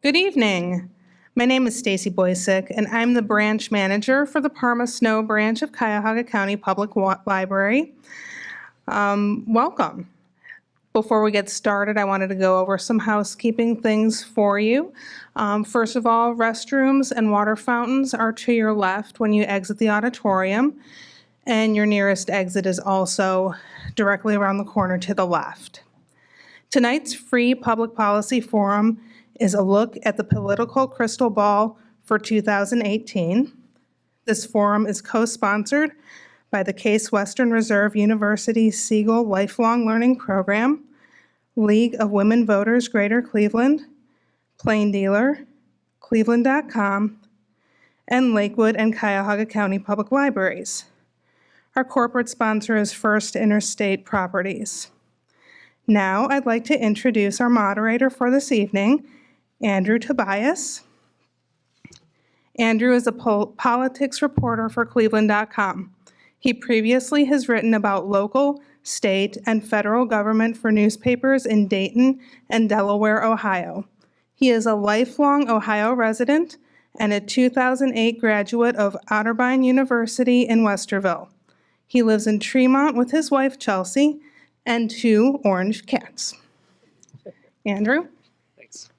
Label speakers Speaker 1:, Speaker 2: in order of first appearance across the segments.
Speaker 1: Good evening. My name is Stacy Boysick, and I'm the branch manager for the Parma Snow branch of Cuyahoga County Public Library. Welcome. Before we get started, I wanted to go over some housekeeping things for you. First of all, restrooms and water fountains are to your left when you exit the auditorium, and your nearest exit is also directly around the corner to the left. Tonight's free public policy forum is a look at the political crystal ball for 2018. This forum is co-sponsored by the Case Western Reserve University Siegel Lifelong Learning Program, League of Women Voters Greater Cleveland, Plain Dealer, Cleveland.com, and Lakewood and Cuyahoga County Public Libraries. Our corporate sponsor is First Interstate Properties. Now I'd like to introduce our moderator for this evening, Andrew Tobias. Andrew is a politics reporter for Cleveland.com. He previously has written about local, state, and federal government for newspapers in Dayton and Delaware, Ohio. He is a lifelong Ohio resident and a 2008 graduate of Otterbein University in Westerville. He lives in Tremont with his wife, Chelsea, and 2 orange cats. Andrew?
Speaker 2: Thanks.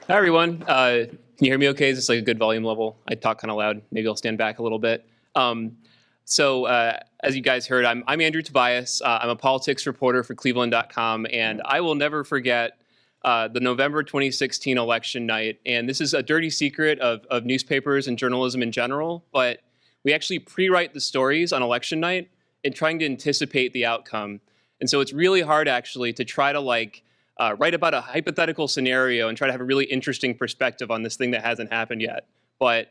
Speaker 2: Hi, everyone. Can you hear me okay? Is this like a good volume level? I talk kind of loud. Maybe I'll stand back a little bit. As you guys heard, I'm Andrew Tobias. I'm a politics reporter for Cleveland.com, and I will never forget the November 2016 election night. And this is a dirty secret of newspapers and journalism in general, but we actually pre-write the stories on election night and trying to anticipate the outcome. And so it's really hard actually to try to write about a hypothetical scenario and try to have a really interesting perspective on this thing that hasn't happened yet. But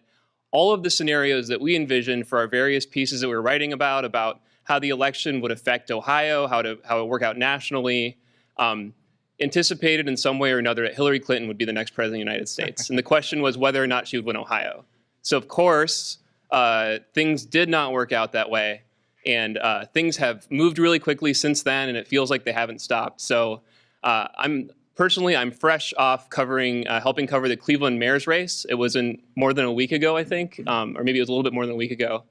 Speaker 2: all of the scenarios that we envisioned for our various pieces that we were writing about how the election would affect Ohio, how it would work out nationally, anticipated in some way or another that Hillary Clinton would be the next president of the United States. And the question was whether or not she would win Ohio. So of course, things did not work out that way. And things have moved really quickly since then, and it feels like they haven't stopped. So I'm fresh off helping cover the Cleveland mayor's race. It was in more than a week ago, I think, or maybe it was a little bit more than a week ago.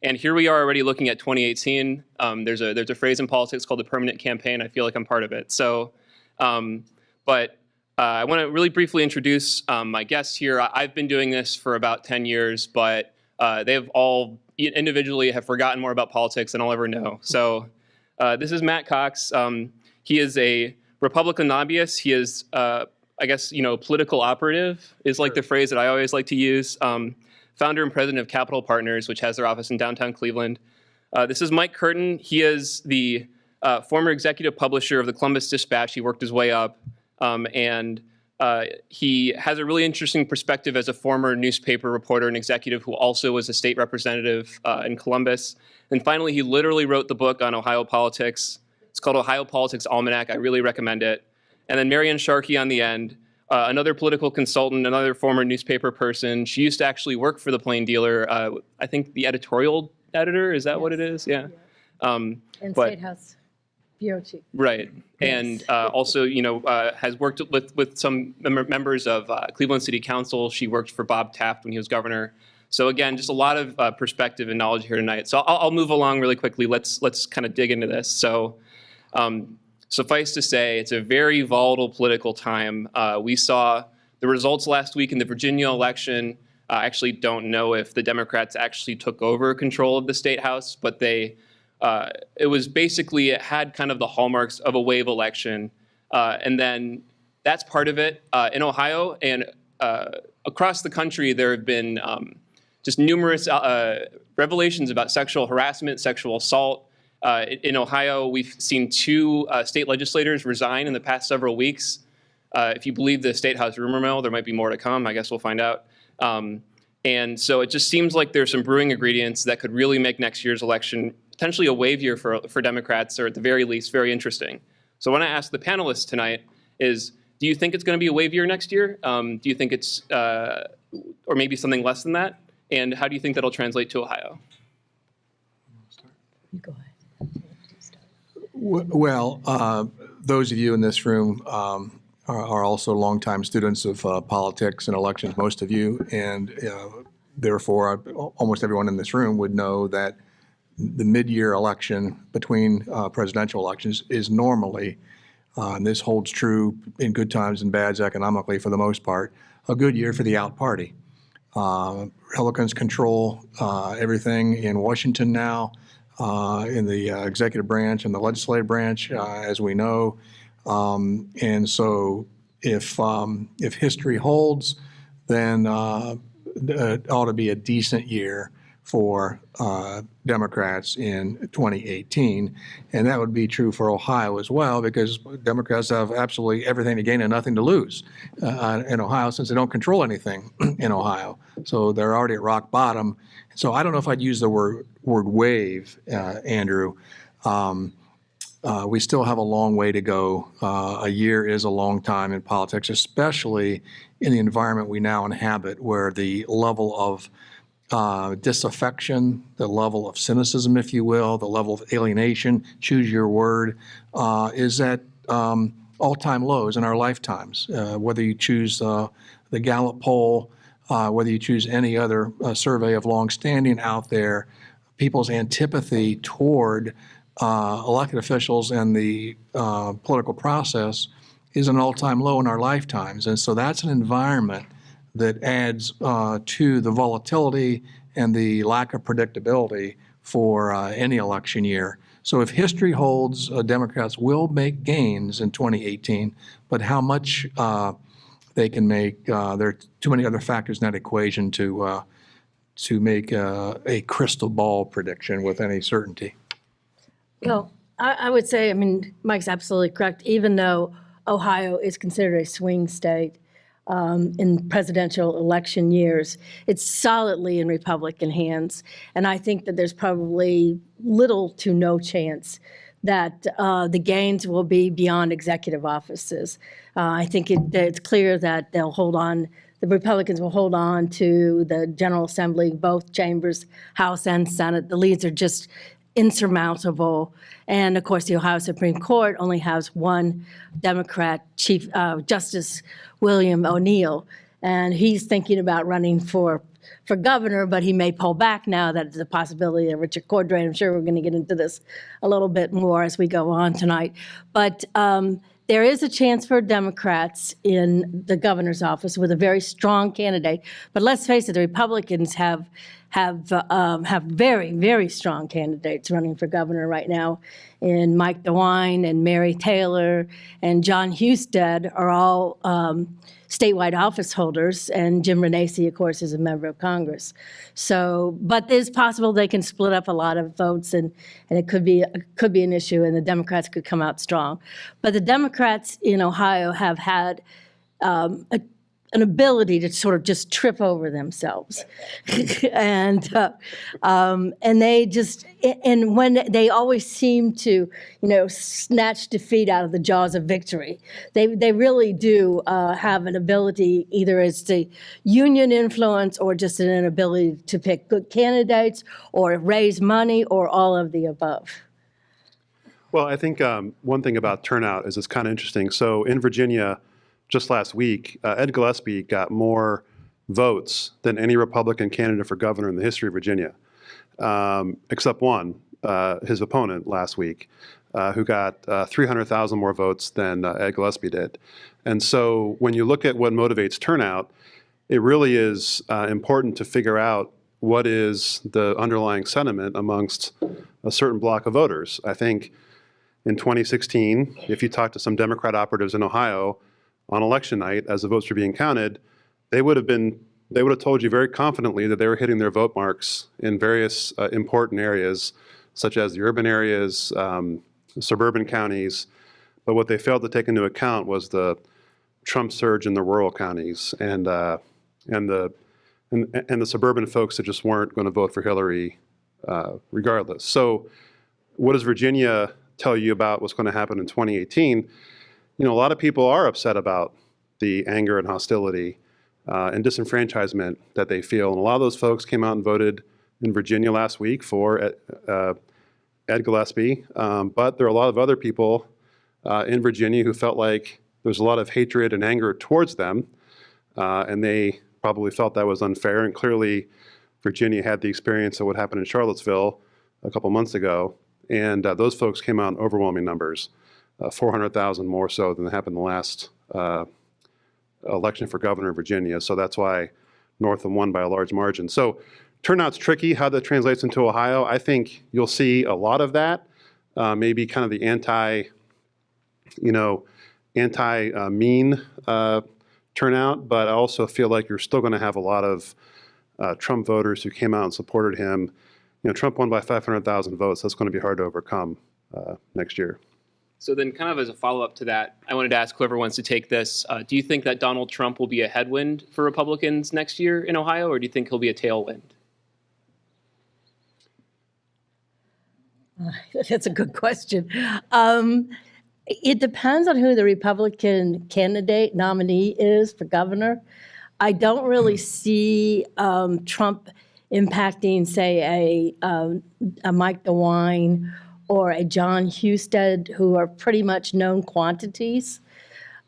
Speaker 2: And here we are already looking at 2018. There's a phrase in politics called the permanent campaign. I feel like I'm part of it. So, I want to really briefly introduce my guests here. I've been doing this for about 10 years, but they've all individually have forgotten more about politics than I'll ever know. So this is Matt Cox. He is a Republican lobbyist. He is, political operative is like the phrase that I always like to use. Founder and president of Capital Partners, which has their office in downtown Cleveland. This is Mike Curtin. He is the former executive publisher of the Columbus Dispatch. He worked his way up, and he has a really interesting perspective as a former newspaper reporter and executive who also was a state representative in Columbus. And finally, he literally wrote the book on Ohio politics. It's called Ohio Politics Almanac. I really recommend it. And then Marianne Sharkey on the end, another political consultant, another former newspaper person. She used to actually work for the Plain Dealer. I think the editorial editor, is that what it is? Yeah.
Speaker 3: And State House bureau chief.
Speaker 2: Right.
Speaker 3: Yes.
Speaker 2: And also, has worked with some members of Cleveland City Council. She worked for Bob Taft when he was governor. So again, just a lot of perspective and knowledge here tonight. So I'll move along really quickly. Let's kind of dig into this. So suffice to say, it's a very volatile political time. We saw the results last week in the Virginia election. I actually don't know if the Democrats actually took over control of the state house, but it had kind of the hallmarks of a wave election. And then that's part of it. In Ohio and across the country, there have been just numerous revelations about sexual harassment, sexual assault. In Ohio, we've seen 2 state legislators resign in the past several weeks. If you believe the State House rumor mill, there might be more to come. I guess we'll find out. And so it just seems like there's some brewing ingredients that could really make next year's election potentially a wave year for Democrats, or at the very least, very interesting. So what I ask the panelists tonight is, do you think it's going to be a wave year next year? Do you think it's, or maybe something less than that? And how do you think that'll translate to Ohio?
Speaker 3: You go ahead.
Speaker 4: Well, those of you in this room are also longtime students of politics and elections, most of you, and therefore almost everyone in this room would know that the mid-year election between presidential elections is normally, and this holds true in good times and bads economically for the most part, a good year for the out party. Republicans control everything in Washington now, in the executive branch and the legislative branch, as we know. And so if history holds, then it ought to be a decent year for Democrats in 2018. And that would be true for Ohio as well, because Democrats have absolutely everything to gain and nothing to lose in Ohio, since they don't control anything in Ohio. So they're already at rock bottom. So I don't know if I'd use the word wave, Andrew. We still have a long way to go. A year is a long time in politics, especially in the environment we now inhabit, where the level of disaffection, the level of cynicism, if you will, the level of alienation, choose your word, is at all-time lows in our lifetimes. Whether you choose the Gallup poll, whether you choose any other survey of long-standing out there, people's antipathy toward elected officials and the political process is an all-time low in our lifetimes. And so that's an environment that adds to the volatility and the lack of predictability for any election year. So if history holds, Democrats will make gains in 2018, but how much they can make, there are too many other factors in that equation to make a crystal ball prediction with any certainty.
Speaker 3: Well, I would say, I mean, Mike's absolutely correct. Even though Ohio is considered a swing state in presidential election years, it's solidly in Republican hands. And I think that there's probably little to no chance that the gains will be beyond executive offices. I think it's clear that they'll hold on, the Republicans will hold on to the General Assembly, both chambers, House and Senate. The leads are just insurmountable. And of course, the Ohio Supreme Court only has one Democrat, Chief Justice William O'Neill, and he's thinking about running for governor, but he may pull back now that there's a possibility of Richard Cordray. I'm sure we're going to get into this a little bit more as we go on tonight. But there is a chance for Democrats in the governor's office with a very strong candidate. But let's face it, the Republicans have very, very strong candidates running for governor right now. And Mike DeWine and Mary Taylor and John Husted are all statewide office holders, and Jim Renacci, of course, is a member of Congress. So, but it's possible they can split up a lot of votes, and it could be an issue, and the Democrats could come out strong. But the Democrats in Ohio have had an ability to sort of just trip over themselves, and they just, and when they always seem to, snatch defeat out of the jaws of victory, they really do have an ability, either as the union influence or just an inability to pick good candidates or raise money or all of the above.
Speaker 5: Well, I think one thing about turnout is it's kind of interesting. So in Virginia, just last week, Ed Gillespie got more votes than any Republican candidate for governor in the history of Virginia, except one, his opponent last week, who got 300,000 more votes than Ed Gillespie did. And so when you look at what motivates turnout, it really is important to figure out what is the underlying sentiment amongst a certain block of voters. I think in 2016, if you talk to some Democrat operatives in Ohio, on election night, as the votes were being counted, they would have told you very confidently that they were hitting their vote marks in various important areas, such as the urban areas, suburban counties. But what they failed to take into account was the Trump surge in the rural counties and the suburban folks that just weren't going to vote for Hillary regardless. So, what does Virginia tell you about what's going to happen in 2018? A lot of people are upset about the anger and hostility and disenfranchisement that they feel. And a lot of those folks came out and voted in Virginia last week for Ed Gillespie. But there are a lot of other people in Virginia who felt like there's a lot of hatred and anger towards them, and they probably felt that was unfair. And clearly, Virginia had the experience of what happened in Charlottesville a couple months ago, and those folks came out in overwhelming numbers, 400,000 more so than happened in the last election for governor of Virginia. So that's why Northam won by a large margin. So turnout's tricky, how that translates into Ohio. I think you'll see a lot of that, maybe kind of the anti-mean turnout, but I also feel like you're still going to have a lot of Trump voters who came out and supported him. Trump won by 500,000 votes. That's going to be hard to overcome next year.
Speaker 2: So then kind of as a follow-up to that, I wanted to ask whoever wants to take this, do you think that Donald Trump will be a headwind for Republicans next year in Ohio, or do you think he'll be a tailwind?
Speaker 3: That's a good question. It depends on who the Republican candidate nominee is for governor. I don't really see Trump impacting, say, a Mike DeWine or a John Husted, who are pretty much known quantities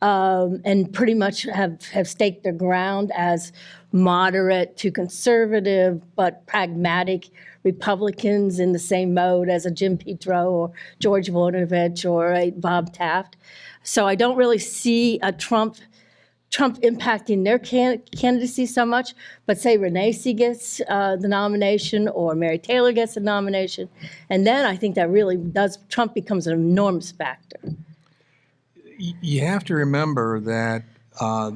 Speaker 3: and pretty much have staked their ground as moderate to conservative but pragmatic Republicans in the same mode as a Jim Petro or George Voinovich or a Bob Taft. So I don't really see a Trump impacting their candidacy so much, but say Renee gets the nomination or Mary Taylor gets the nomination, and then I think that really Trump becomes an enormous factor.
Speaker 4: You have to remember that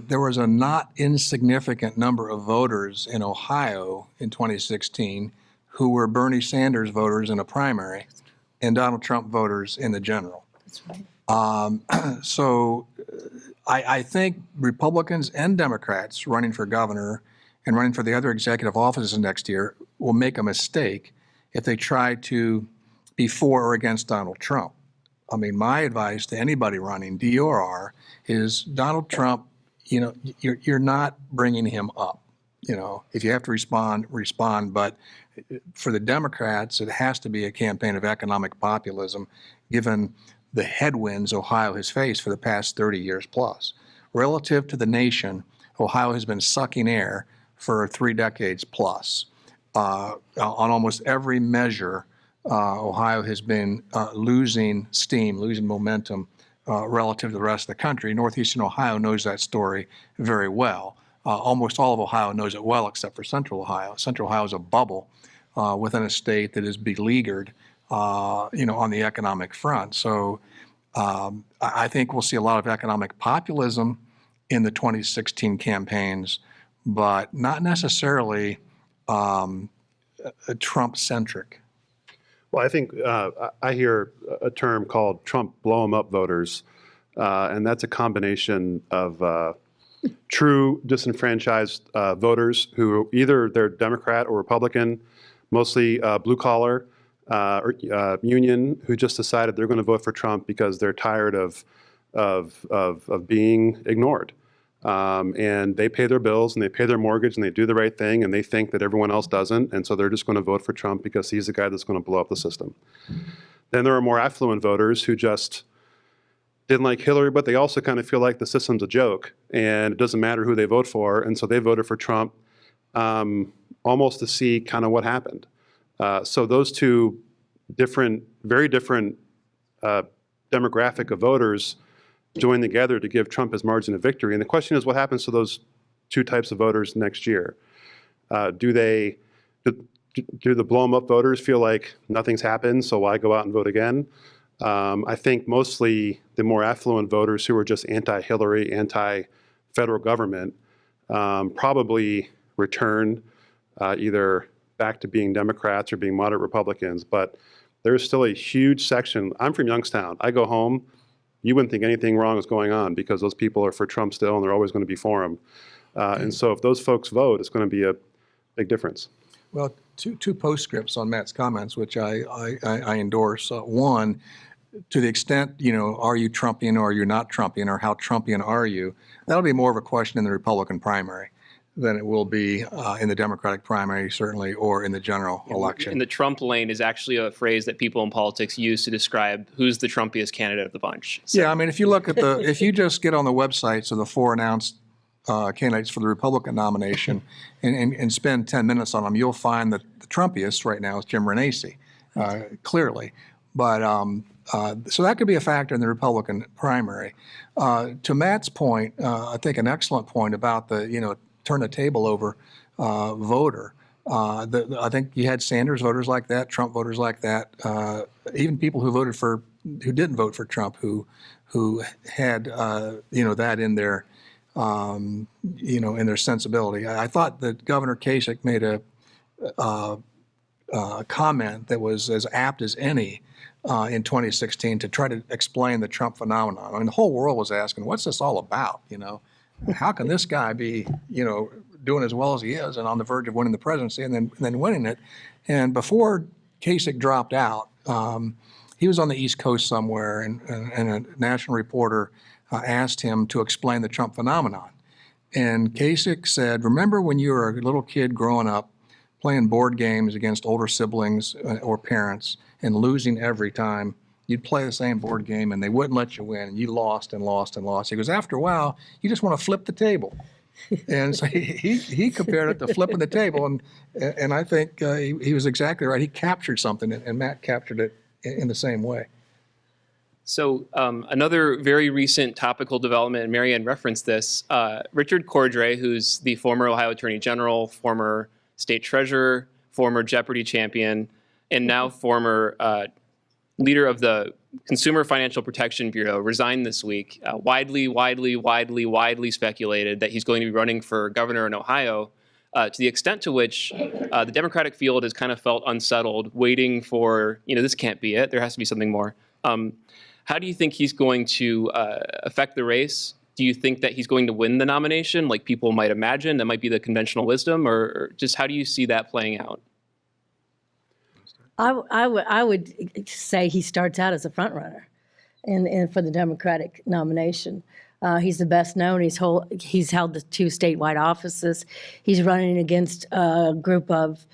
Speaker 4: there was a not insignificant number of voters in Ohio in 2016 who were Bernie Sanders voters in a primary and Donald Trump voters in the general.
Speaker 3: That's right.
Speaker 4: So I think Republicans and Democrats running for governor and running for the other executive offices next year will make a mistake if they try to be for or against Donald Trump. I mean, my advice to anybody running, D or R, is Donald Trump, you're not bringing him up. If you have to respond, but for the Democrats, it has to be a campaign of economic populism, given the headwinds Ohio has faced for the past 30 years plus. Relative to the nation, Ohio has been sucking air for 3 decades plus. On almost every measure, Ohio has been losing steam, losing momentum relative to the rest of the country. Northeastern Ohio knows that story very well. Almost all of Ohio knows it well, except for Central Ohio. Central Ohio is a bubble within a state that is beleaguered, on the economic front. So I think we'll see a lot of economic populism in the 2016 campaigns, but not necessarily Trump-centric.
Speaker 5: Well, I think I hear a term called Trump blow 'em up voters, and that's a combination of true disenfranchised voters who either they're Democrat or Republican, mostly blue collar or union, who just decided they're going to vote for Trump because they're tired of being ignored. And they pay their bills and they pay their mortgage and they do the right thing and they think that everyone else doesn't, and so they're just going to vote for Trump because he's the guy that's going to blow up the system. Then there are more affluent voters who just didn't like Hillary, but they also kind of feel like the system's a joke and it doesn't matter who they vote for, and so they voted for Trump almost to see kind of what happened. So those two very different demographic of voters join together to give Trump his margin of victory. And the question is, what happens to those two types of voters next year? Do the blow 'em up voters feel like nothing's happened, so why go out and vote again? I think mostly the more affluent voters who are just anti-Hillary, anti-federal government, probably return either back to being Democrats or being moderate Republicans. But there's still a huge section. I'm from Youngstown. I go home. You wouldn't think anything wrong is going on because those people are for Trump still and they're always going to be for him. And so if those folks vote, it's going to be a big difference.
Speaker 4: Well, two postscripts on Matt's comments, which I endorse. One, to the extent, are you Trumpian or are you not Trumpian, or how Trumpian are you? That'll be more of a question in the Republican primary. than it will be in the Democratic primary, certainly, or in the general election.
Speaker 2: And the Trump lane is actually a phrase that people in politics use to describe who's the Trumpiest candidate of the bunch. So,
Speaker 4: Yeah, I mean, if you look at if you just get on the websites of the 4 announced candidates for the Republican nomination and spend 10 minutes on them, you'll find that the Trumpiest right now is Jim Renacci, clearly. But so that could be a factor in the Republican primary. To Matt's point, I think an excellent point about the, turn the table over voter. I think you had Sanders voters like that, Trump voters like that, even people who didn't vote for Trump, who had that in their in their sensibility. I thought that Governor Kasich made a comment that was as apt as any in 2016 to try to explain the Trump phenomenon. I mean, the whole world was asking, "What's this all about?" How can this guy be, doing as well as he is and on the verge of winning the presidency and then winning it? And before Kasich dropped out, he was on the East Coast somewhere, and a national reporter asked him to explain the Trump phenomenon. And Kasich said, "Remember when you were a little kid growing up, playing board games against older siblings or parents and losing every time? You'd play the same board game and they wouldn't let you win, and you lost and lost and lost." He goes, "After a while, you just want to flip the table." And so he compared it to flipping the table, and I think he was exactly right. He captured something, and Matt captured it in the same way.
Speaker 2: So another very recent topical development, and Marianne referenced this, Richard Cordray, who's the former Ohio Attorney General, former state treasurer, former Jeopardy champion, and now former leader of the Consumer Financial Protection Bureau, resigned this week. Widely speculated that he's going to be running for governor in Ohio, to the extent to which the Democratic field has kind of felt unsettled, waiting for, this can't be it. There has to be something more. How do you think he's going to affect the race? Do you think that he's going to win the nomination, like people might imagine? That might be the conventional wisdom, or just how do you see that playing out?
Speaker 3: I would say he starts out as a front runner, and for the Democratic nomination. He's the best known. He's held the 2 statewide offices. He's running against a group of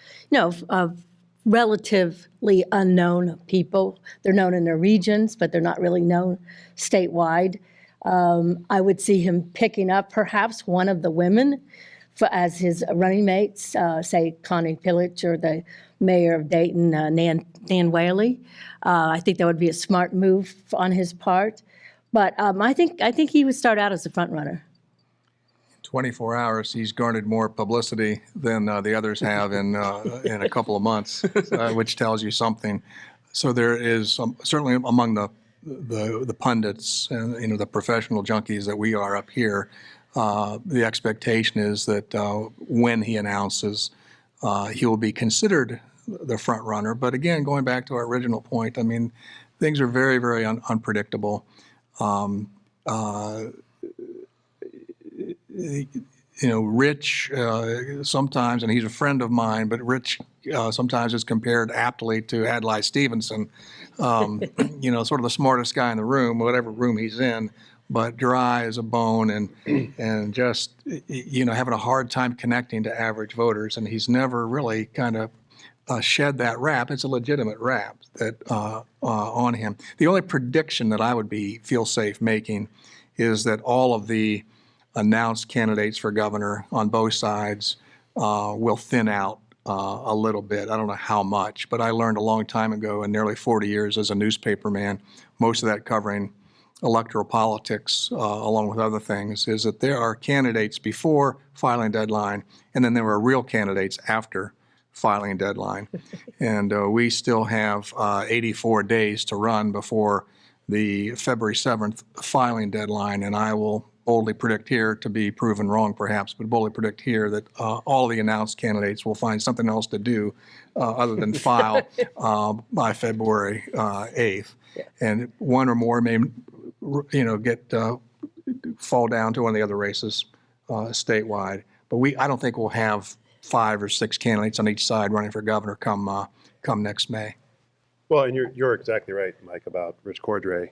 Speaker 3: relatively unknown people. They're known in their regions, but they're not really known statewide. I would see him picking up perhaps one of the women as his running mates, say Connie Pillich or the mayor of Dayton, Nan Whaley. I think that would be a smart move on his part. But I think he would start out as a front runner.
Speaker 4: 24 hours, he's garnered more publicity than the others have in a couple of months, which tells you something. So there is certainly among the pundits and the professional junkies that we are up here, the expectation is that when he announces, he will be considered the front runner. But again, going back to our original point, I mean, things are very, very unpredictable. Rich sometimes, and he's a friend of mine, but Rich sometimes is compared aptly to Adlai Stevenson, sort of the smartest guy in the room, whatever room he's in, but dry as a bone and just, having a hard time connecting to average voters. And he's never really kind of shed that rap. It's a legitimate rap that on him. The only prediction that I would feel safe making is that all of the announced candidates for governor on both sides will thin out a little bit. I don't know how much, but I learned a long time ago, in nearly 40 years as a newspaper man, most of that covering electoral politics along with other things, is that there are candidates before filing deadline, and then there are real candidates after filing deadline. And we still have 84 days to run before the February 7th filing deadline, and I will boldly predict here, to be proven wrong perhaps, but boldly predict here that all the announced candidates will find something else to do other than file by February 8th. Yeah. And one or more may, fall down to one of the other races statewide. But I don't think we'll have 5 or 6 candidates on each side running for governor come next May.
Speaker 5: Well, and you're exactly right, Mike, about Rich Cordray.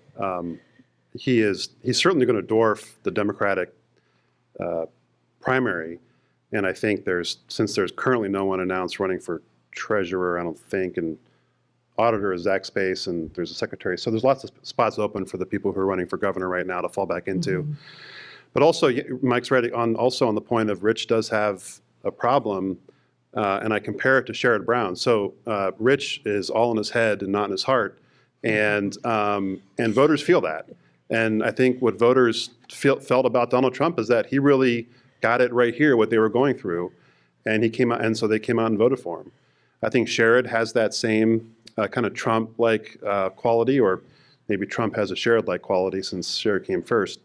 Speaker 5: He's certainly going to dwarf the Democratic primary, And I think since there's currently no one announced running for treasurer, I don't think, and auditor is Zach Space, and there's a secretary. So there's lots of spots open for the people who are running for governor right now to fall back into. But also, Mike's right also on the point of Rich does have a problem, and I compare it to Sherrod Brown. So Rich is all in his head and not in his heart, and voters feel that. And I think what voters felt about Donald Trump is that he really got it right here, what they were going through, and he came out, and so they came out and voted for him. I think Sherrod has that same kind of Trump-like quality, or maybe Trump has a Sherrod-like quality since Sherrod came first.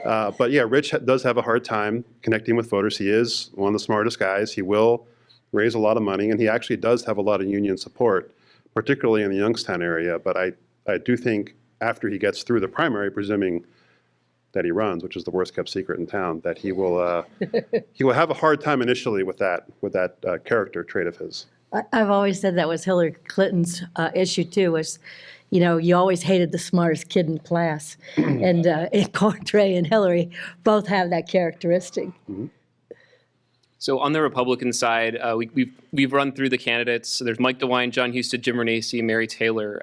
Speaker 5: But yeah, Rich does have a hard time connecting with voters. He is one of the smartest guys. He will raise a lot of money, and he actually does have a lot of union support, particularly in the Youngstown area. But I do think after he gets through the primary, presuming that he runs, which is the worst kept secret in town, that he will have a hard time initially with that character trait of his.
Speaker 3: I've always said that was Hillary Clinton's issue too, was, you always hated the smartest kid in class. And Trey and Hillary both have that characteristic.
Speaker 2: So on the Republican side, we've run through the candidates. So there's Mike DeWine, John Husted, Jim Renacci, Mary Taylor.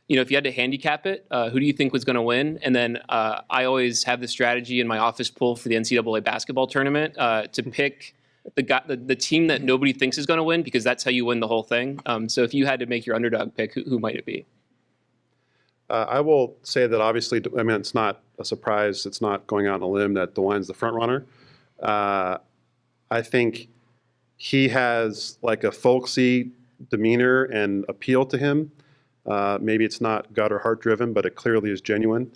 Speaker 2: If you had to handicap it, who do you think was going to win? And then I always have the strategy in my office pool for the NCAA basketball tournament to pick the team that nobody thinks is going to win, because that's how you win the whole thing. So if you had to make your underdog pick, who might it be?
Speaker 5: I will say that obviously, it's not a surprise. It's not going out on a limb that DeWine's the front runner. I think he has like a folksy demeanor and appeal to him. Maybe it's not gut or heart driven, but it clearly is genuine.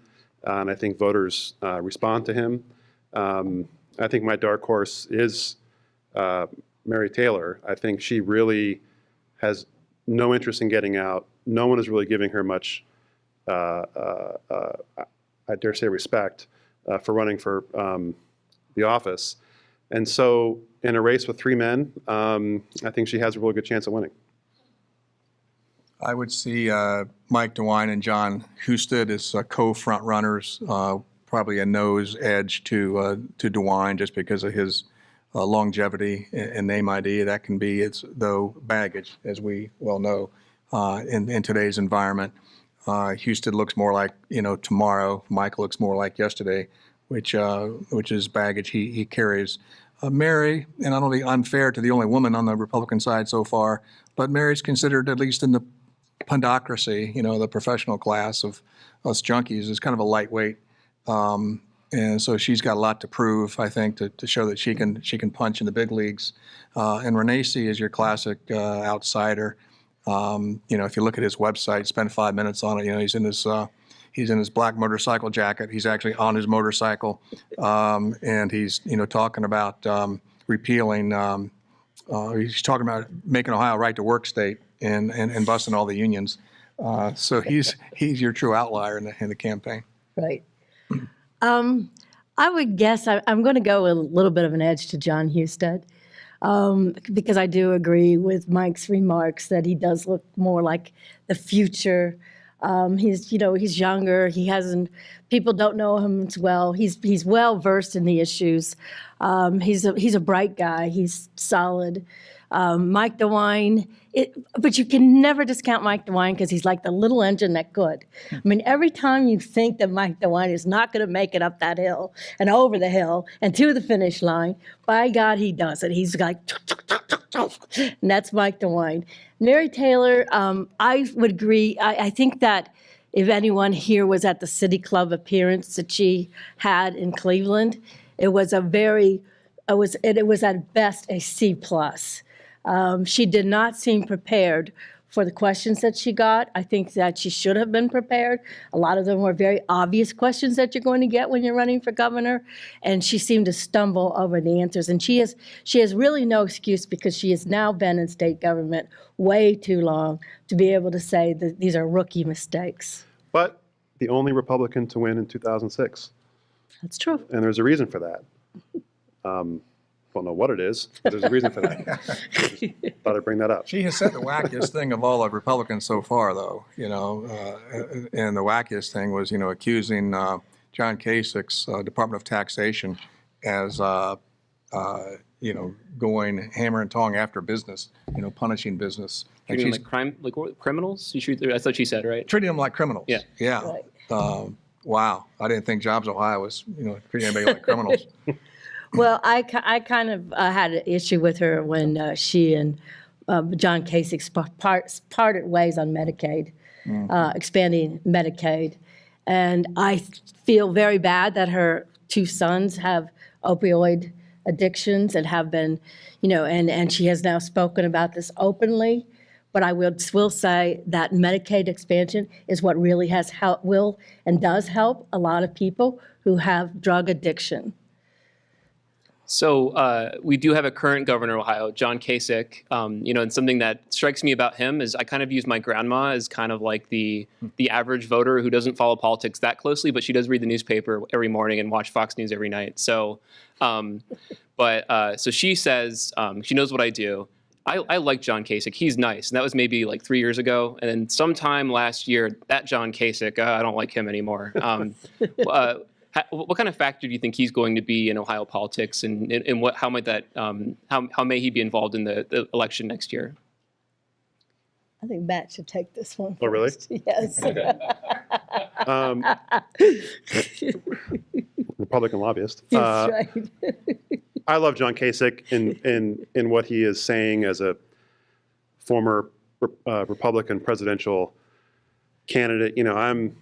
Speaker 5: And I think voters respond to him. I think my dark horse is Mary Taylor. I think she really has no interest in getting out. No one is really giving her much, I dare say, respect for running for the office. And so in a race with three men, I think she has a really good chance of winning.
Speaker 4: I would see Mike DeWine and John Husted as co-front runners, probably a nose edge to DeWine just because of his longevity and name ID. That can be though baggage, as we well know, in today's environment. Husted looks more like tomorrow. Mike looks more like yesterday, which is baggage he carries. Mary, and I don't want to be unfair to the only woman on the Republican side so far, but Mary's considered, at least in the pundocracy, the professional class of us junkies, is kind of a lightweight. And so she's got a lot to prove, I think, to show that she can punch in the big leagues. And Renacci is your classic outsider. If you look at his website, spend 5 minutes on it. He's in his black motorcycle jacket. He's actually on his motorcycle, and he's talking about repealing. He's talking about making Ohio a right-to-work state and busting all the unions. So he's your true outlier in the campaign.
Speaker 3: Right. I would guess I'm going to go a little bit of an edge to John Husted, because I do agree with Mike's remarks that he does look more like the future. He's younger. People don't know him as well. He's well versed in the issues. He's a bright guy. He's solid. Mike DeWine, but you can never discount Mike DeWine because he's like the little engine that could. I mean, every time you think that Mike DeWine is not going to make it up that hill and over the hill and to the finish line, by God, he does it. He's like, and that's Mike DeWine. Mary Taylor, I would agree. I think that if anyone here was at the City Club appearance that she had in Cleveland, it was at best a C+. She did not seem prepared for the questions that she got. I think that she should have been prepared. A lot of them were very obvious questions that you're going to get when you're running for governor, and she seemed to stumble over the answers. And she has really no excuse because she has now been in state government way too long to be able to say that these are rookie mistakes.
Speaker 5: But the only Republican to win in 2006.
Speaker 3: That's true.
Speaker 5: And there's a reason for that. Don't know what it is, but there's a reason for that. Thought I'd bring that up.
Speaker 4: She has said the wackiest thing of all of Republicans so far, though, and the wackiest thing was, accusing John Kasich's Department of Taxation as going hammer and tong after business, punishing business. And
Speaker 2: Treating them
Speaker 4: she's
Speaker 2: like crime, like criminals. That's what she said, right?
Speaker 4: treating them like criminals.
Speaker 2: Yeah.
Speaker 4: Yeah.
Speaker 3: Right.
Speaker 4: Wow. I didn't think Jobs Ohio was, treating anybody like criminals.
Speaker 3: Well, I kind of had an issue with her when she and John Kasich parted ways on Medicaid, expanding Medicaid. And I feel very bad that her two sons have opioid addictions and have been, and she has now spoken about this openly. But I will say that Medicaid expansion is what really will and does help a lot of people who have drug addiction.
Speaker 2: So we do have a current governor of Ohio, John Kasich. And something that strikes me about him is I kind of use my grandma as kind of like the average voter who doesn't follow politics that closely, but she does read the newspaper every morning and watch Fox News every night. So, so she says she knows what I do. I like John Kasich. He's nice, and that was maybe like 3 years ago. And then sometime last year, that John Kasich, I don't like him anymore. What kind of factor do you think he's going to be in Ohio politics, and how might that how may he be involved in the election next year?
Speaker 3: I think Matt should take this one.
Speaker 5: Oh, really?
Speaker 3: First. Yes.
Speaker 5: Republican lobbyist.
Speaker 3: That's right.
Speaker 5: I love John Kasich in what he is saying as a former Republican presidential candidate. I'm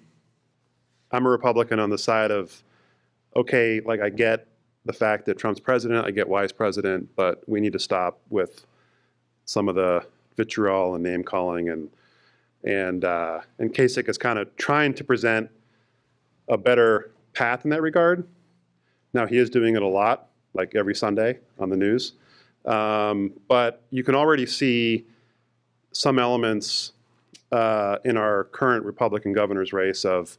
Speaker 5: a Republican on the side of, okay, like I get the fact that Trump's president, I get why he's president, but we need to stop with some of the vitriol and name calling, and Kasich is kind of trying to present a better path in that regard. Now he is doing it a lot, like every Sunday on the news, but you can already see some elements in our current Republican governor's race of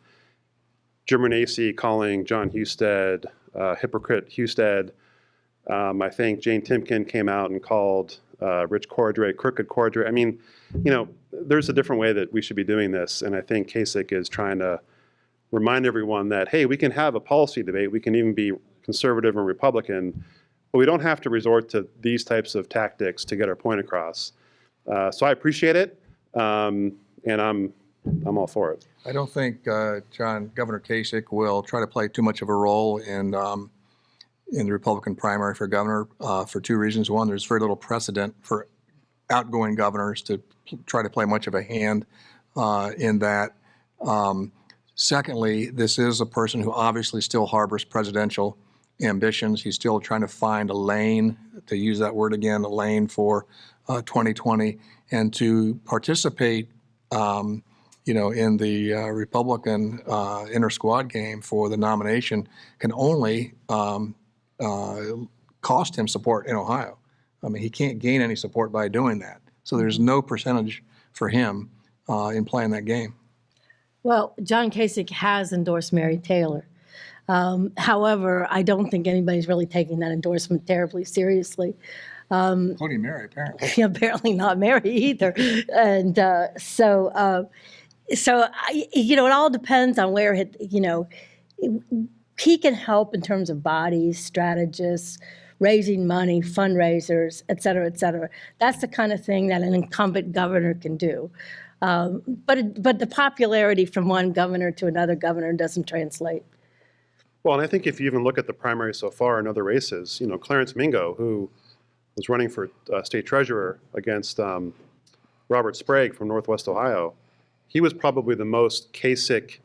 Speaker 5: Jim Renacci calling John Husted hypocrite Husted. I think Jane Timken came out and called Rich Cordray crooked Cordray. I mean, there's a different way that we should be doing this, and I think Kasich is trying to remind everyone that, hey, we can have a policy debate, we can even be conservative and Republican, but we don't have to resort to these types of tactics to get our point across. So I appreciate it, and I'm all for it.
Speaker 4: I don't think Governor Kasich will try to play too much of a role in the Republican primary for governor for two reasons. One, there's very little precedent for outgoing governors to try to play much of a hand in that. Secondly, this is a person who obviously still harbors presidential ambitions. He's still trying to find a lane, to use that word again, a lane for 2020, and to participate in the Republican inter-squad game for the nomination can only cost him support in Ohio. I mean, he can't gain any support by doing that. So there's no percentage for him in playing that game.
Speaker 3: Well, John Kasich has endorsed Mary Taylor. However, I don't think anybody's really taking that endorsement terribly seriously.
Speaker 4: Including Mary, apparently.
Speaker 3: Apparently not Mary either. And so it all depends on where, he can help in terms of bodies, strategists, raising money, fundraisers, et cetera, et cetera. That's the kind of thing that an incumbent governor can do. But the popularity from one governor to another governor doesn't translate.
Speaker 5: Well, and I think if you even look at the primary so far in other races, Clarence Mingo, who was running for state treasurer against Robert Sprague from Northwest Ohio, he was probably the most Kasich,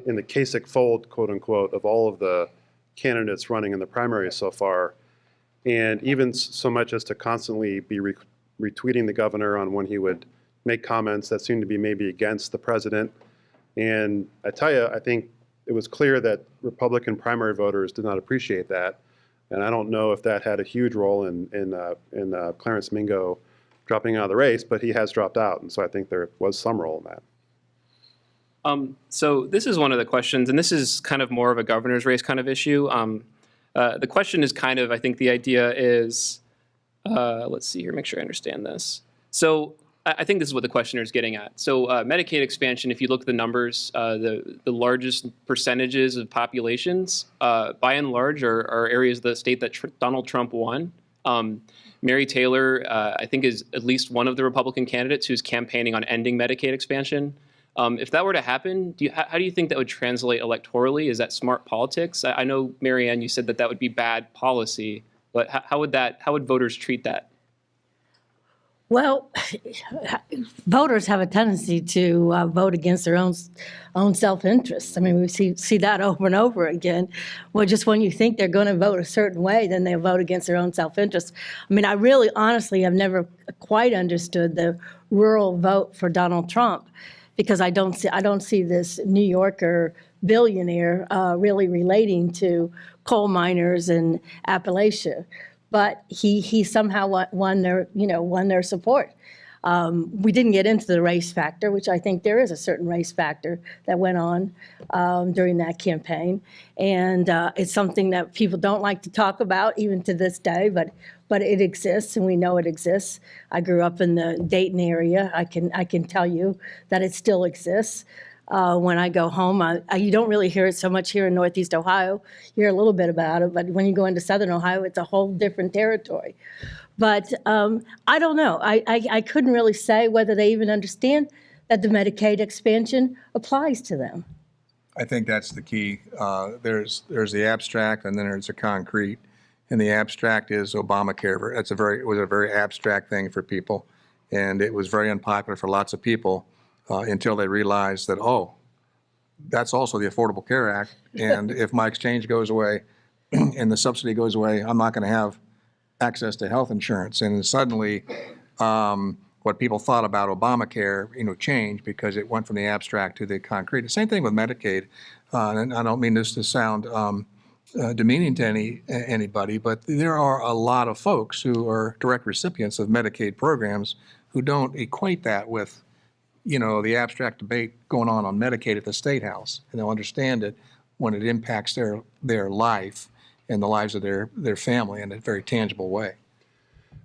Speaker 5: in the Kasich fold, quote unquote, of all of the candidates running in the primaries so far. And even so much as to constantly be retweeting the governor on when he would make comments that seemed to be maybe against the president. And I tell you, I think it was clear that Republican primary voters did not appreciate that. And I don't know if that had a huge role in Clarence Mingo dropping out of the race, but he has dropped out. And so I think there was some role in that.
Speaker 2: So this is one of the questions, and this is kind of more of a governor's race kind of issue. The question is kind of, I think the idea is, let's see here, make sure I understand this. So I think this is what the questioner is getting at. So Medicaid expansion, if you look at the numbers, the largest percentages of populations, by and large, are areas of the state that Donald Trump won. Mary Taylor, I think, is at least one of the Republican candidates who's campaigning on ending Medicaid expansion. If that were to happen, how do you think that would translate electorally? Is that smart politics? I know, Mary Ann, you said that that would be bad policy, but how would voters treat that?
Speaker 3: Well, voters have a tendency to vote against their own self-interest. I mean, we see that over and over again. Well, just when you think they're going to vote a certain way, then they'll vote against their own self-interest. I mean, I really, honestly, have never quite understood the rural vote for Donald Trump, because I don't see this New Yorker billionaire really relating to coal miners in Appalachia. But he somehow won their support. We didn't get into the race factor, which I think there is a certain race factor that went on during that campaign, and it's something that people don't like to talk about even to this day. But it exists, and we know it exists. I grew up in the Dayton area. I can tell you that it still exists. When I go home, you don't really hear it so much here in Northeast Ohio. You hear a little bit about it, but when you go into Southern Ohio, it's a whole different territory. But I don't know. I couldn't really say whether they even understand that the Medicaid expansion applies to them.
Speaker 4: I think that's the key. There's the abstract, and then there's the concrete. And the abstract is Obamacare. It was a very abstract thing for people, and it was very unpopular for lots of people. Until they realize that, oh, that's also the Affordable Care Act, and if my exchange goes away and the subsidy goes away, I'm not going to have access to health insurance. And suddenly, what people thought about Obamacare, changed because it went from the abstract to the concrete. The same thing with Medicaid, and I don't mean this to sound demeaning to anybody, but there are a lot of folks who are direct recipients of Medicaid programs who don't equate that with the abstract debate going on Medicaid at the State House, and they'll understand it when it impacts their life and the lives of their family in a very tangible way.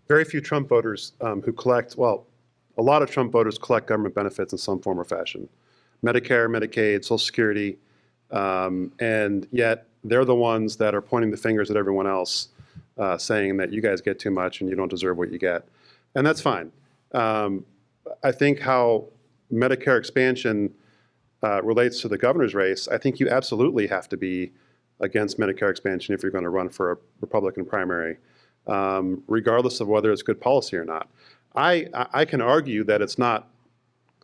Speaker 5: Very few Trump voters who collect, well, a lot of Trump voters collect government benefits in some form or fashion. Medicare, Medicaid, Social Security, and yet they're the ones that are pointing the fingers at everyone else, saying that you guys get too much and you don't deserve what you get. And that's fine. I think how Medicare expansion relates to the governor's race, I think you absolutely have to be against Medicare expansion if you're going to run for a Republican primary, regardless of whether it's good policy or not. I can argue that it's not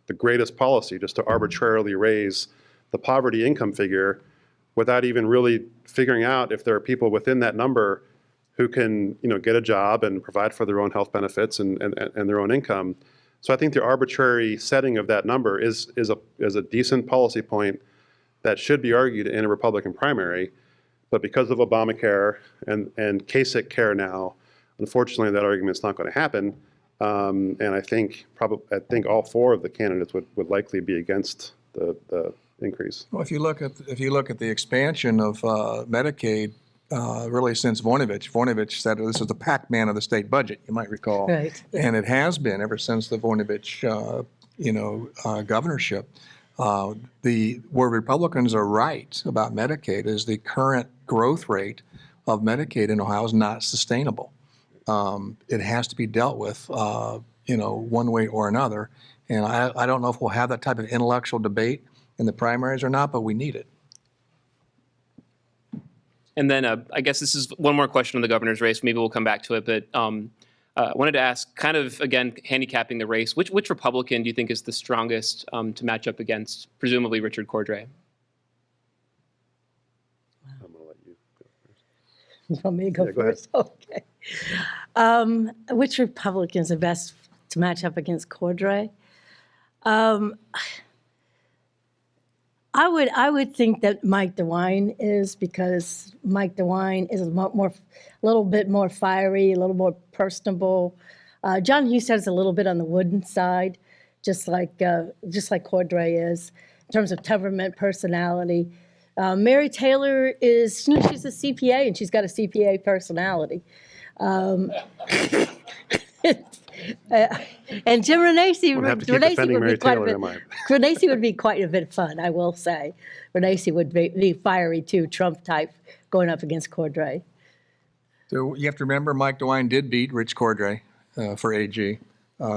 Speaker 5: the greatest policy just to arbitrarily raise the poverty income figure without even really figuring out if there are people within that number who can get a job and provide for their own health benefits and their own income. So I think the arbitrary setting of that number is a decent policy point that should be argued in a Republican primary. But because of Obamacare and Kasich Care now, unfortunately, that argument's not going to happen. And I think all four of the candidates would likely be against the increase.
Speaker 4: Well, if you look at the expansion of Medicaid, really since Voinovich said this is the Pac-Man of the state budget, you might recall.
Speaker 3: Right.
Speaker 4: And it has been ever since the Voinovich, governorship. Where Republicans are right about Medicaid is the current growth rate of Medicaid in Ohio is not sustainable. It has to be dealt with, one way or another. And I don't know if we'll have that type of intellectual debate in the primaries or not, but we need it.
Speaker 2: And then I guess this is one more question on the governor's race. Maybe we'll come back to it. But I wanted to ask, kind of, again, handicapping the race, which Republican do you think is the strongest to match up against, presumably Richard Cordray?
Speaker 5: I'm going to let you go first.
Speaker 3: You want me to go first? Okay. Which Republican is the best to match up against Cordray? I would think that Mike DeWine is, because Mike DeWine is a little bit more fiery, a little more personable. John Husted is a little bit on the wooden side, just like Cordray is, in terms of temperament, personality. Mary Taylor is, she's a CPA, and she's got a CPA personality. And Jim Renacci would be quite a bit of fun, I will say. Renacci would be fiery too, Trump type, going up against Cordray.
Speaker 4: So you have to remember, Mike DeWine did beat Rich Cordray for AG.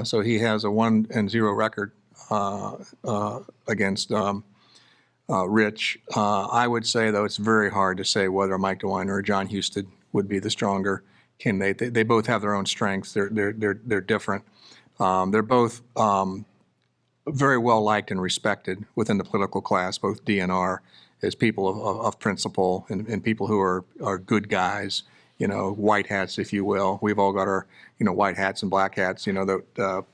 Speaker 4: So he has a 1-0 record against Rich. I would say, though, it's very hard to say whether Mike DeWine or John Husted would be the stronger candidate. They both have their own strengths. They're different. They're both very well liked and respected within the political class, both D and R, as people of principle and people who are good guys. You know, white hats, if you will. We've all got our, white hats and black hats, in the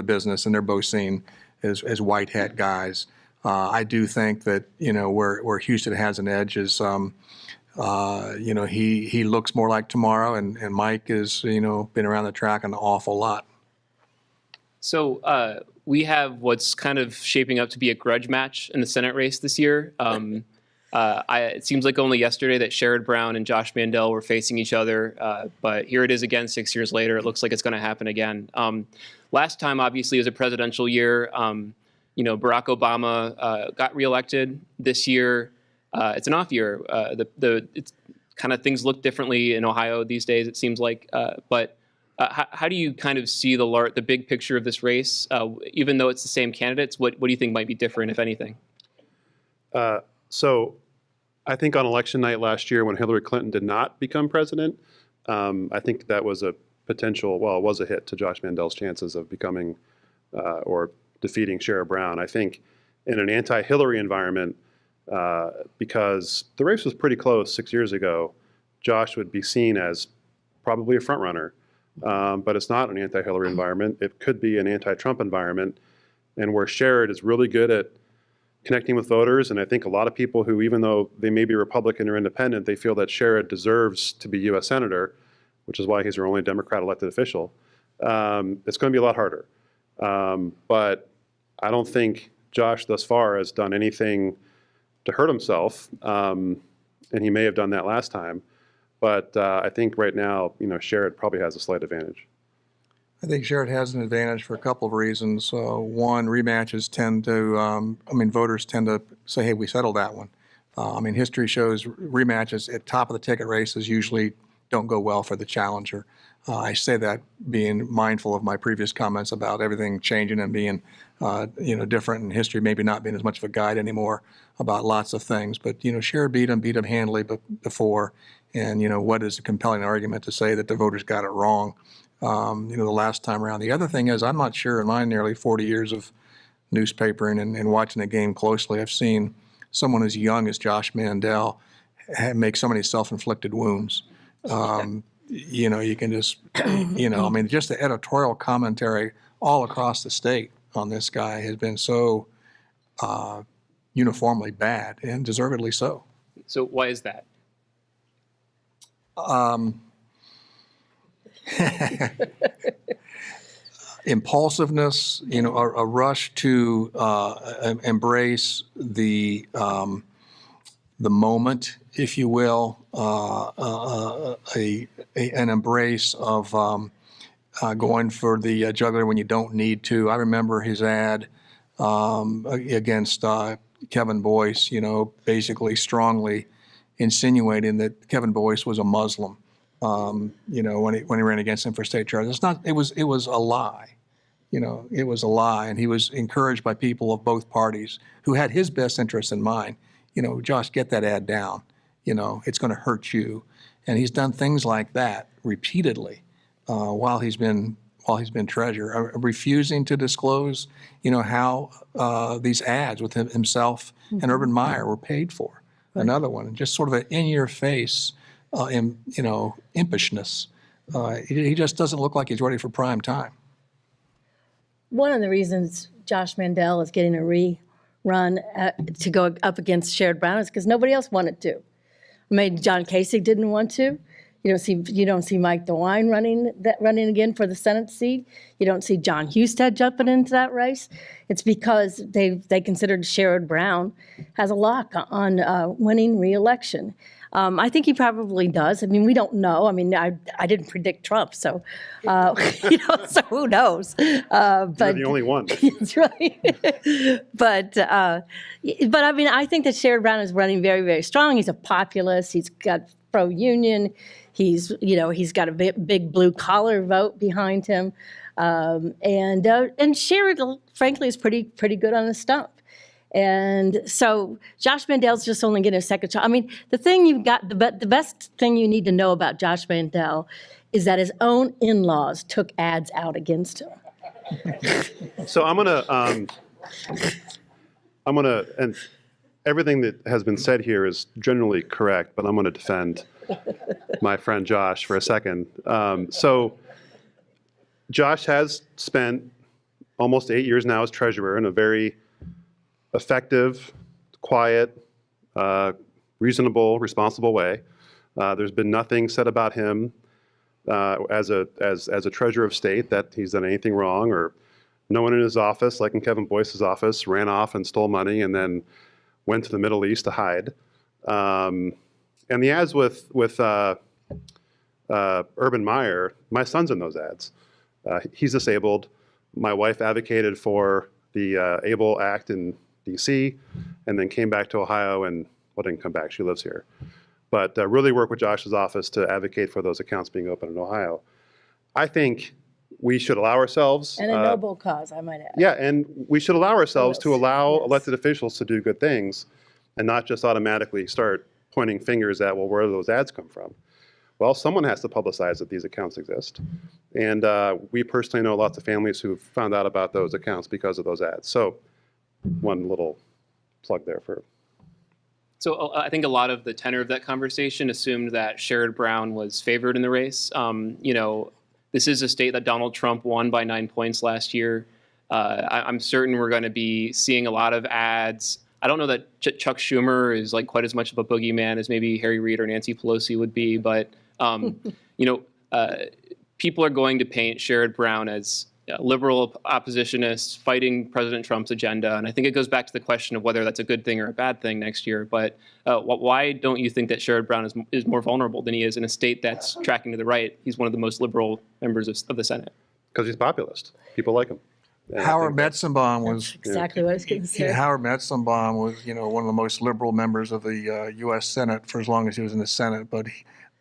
Speaker 4: business, and they're both seen as white hat guys. I do think that, where Houston has an edge is, he looks more like tomorrow, and Mike has, been around the track an awful lot.
Speaker 2: So we have what's kind of shaping up to be a grudge match in the Senate race this year. It seems like only yesterday that Sherrod Brown and Josh Mandel were facing each other, but here it is again 6 years later. It looks like it's going to happen again. Last time, obviously, was a presidential year. Barack Obama got reelected. This year, it's an off year. It's kind of things look differently in Ohio these days, it seems like. But how do you kind of see the big picture of this race? Even though it's the same candidates, what do you think might be different, if anything?
Speaker 5: So I think on election night last year when Hillary Clinton did not become president, I think that was a potential, well, it was a hit to Josh Mandel's chances of becoming or defeating Sherrod Brown. I think in an anti-Hillary environment, because the race was pretty close 6 years ago, Josh would be seen as probably a front runner. But it's not an anti-Hillary environment. It could be an anti-Trump environment, and where Sherrod is really good at connecting with voters. And I think a lot of people who, even though they may be Republican or independent, they feel that Sherrod deserves to be U.S. Senator, which is why he's our only Democrat elected official. It's going to be a lot harder. But I don't think Josh thus far has done anything to hurt himself, and he may have done that last time. But I think right now, Sherrod probably has a slight advantage.
Speaker 4: I think Sherrod has an advantage for a couple of reasons. One, rematches tend to, voters tend to say, hey, we settled that one. History shows rematches at top of the ticket races usually don't go well for the challenger. I say that being mindful of my previous comments about everything changing and being, different, and history maybe not being as much of a guide anymore about lots of things. But, Sherrod beat him handily before. And, what is a compelling argument to say that the voters got it wrong, the last time around? The other thing is, I'm not sure in my nearly 40 years of newspapering and watching the game closely, I've seen someone as young as Josh Mandel make so many self-inflicted wounds. You can just, just the editorial commentary all across the state on this guy has been so uniformly bad, and deservedly so.
Speaker 2: So why is that?
Speaker 4: Impulsiveness, a rush to embrace the moment, if you will, an embrace of going for the jugular when you don't need to. I remember his ad against Kevin Boyce, basically strongly insinuating that Kevin Boyce was a Muslim, when he ran against him for state charge. It was a lie. It was a lie, and he was encouraged by people of both parties who had his best interests in mind. Josh, get that ad down. It's going to hurt you. And he's done things like that repeatedly while he's been treasurer, refusing to disclose, how these ads with himself and Urban Meyer were paid for. Right. Another one, just sort of an in-your-face, impishness. He just doesn't look like he's ready for prime time.
Speaker 3: One of the reasons Josh Mandel is getting a rerun to go up against Sherrod Brown is because nobody else wanted to. John Kasich didn't want to. You don't see Mike DeWine running again for the Senate seat. You don't see John Husted jumping into that race. It's because they considered Sherrod Brown has a lock on winning re-election. I think he probably does. We don't know. I didn't predict Trump, so so who knows? But
Speaker 5: you're the only one.
Speaker 3: That's right. But I think that Sherrod Brown is running very, very strong. He's a populist. He's got pro-union. He's got a big blue collar vote behind him. And Sherrod, frankly, is pretty good on the stump. And so Josh Mandel's just only getting a second chance. I mean, the best thing you need to know about Josh Mandel is that his own in-laws took ads out against him.
Speaker 5: So I'm gonna, and everything that has been said here is generally correct, but I'm gonna defend my friend Josh for a second. So Josh has spent almost 8 years now as treasurer in a very effective, quiet, reasonable, responsible way. There's been nothing said about him as a treasurer of state that he's done anything wrong, or no one in his office, like in Kevin Boyce's office, ran off and stole money and then went to the Middle East to hide. And the ads with Urban Meyer, my son's in those ads. He's disabled. My wife advocated for the ABLE Act in DC, and then came back to Ohio and, well, didn't come back, she lives here. But really work with Josh's office to advocate for those accounts being open in Ohio. I think we should allow ourselves.
Speaker 3: And a noble cause, I might add.
Speaker 5: Yeah, and we should allow ourselves to allow
Speaker 3: Yes.
Speaker 5: elected officials to do good things and not just automatically start pointing fingers at, well, where do those ads come from? Well, someone has to publicize that these accounts exist. And we personally know lots of families who've found out about those accounts because of those ads. So one little plug there for.
Speaker 2: So I think a lot of the tenor of that conversation assumed that Sherrod Brown was favored in the race. This is a state that Donald Trump won by 9 points last year. I'm certain we're going to be seeing a lot of ads. I don't know that Chuck Schumer is like quite as much of a boogeyman as maybe Harry Reid or Nancy Pelosi would be, but people are going to paint Sherrod Brown as liberal oppositionists fighting President Trump's agenda. And I think it goes back to the question of whether that's a good thing or a bad thing next year. But why don't you think that Sherrod Brown is more vulnerable than he is in a state that's tracking to the right? He's one of the most liberal members of the Senate.
Speaker 5: Because he's populist. People like him. And
Speaker 4: Howard Metzenbaum was
Speaker 3: Exactly what I was going to say.
Speaker 4: Howard Metzenbaum was, one of the most liberal members of the U.S. Senate for as long as he was in the Senate. But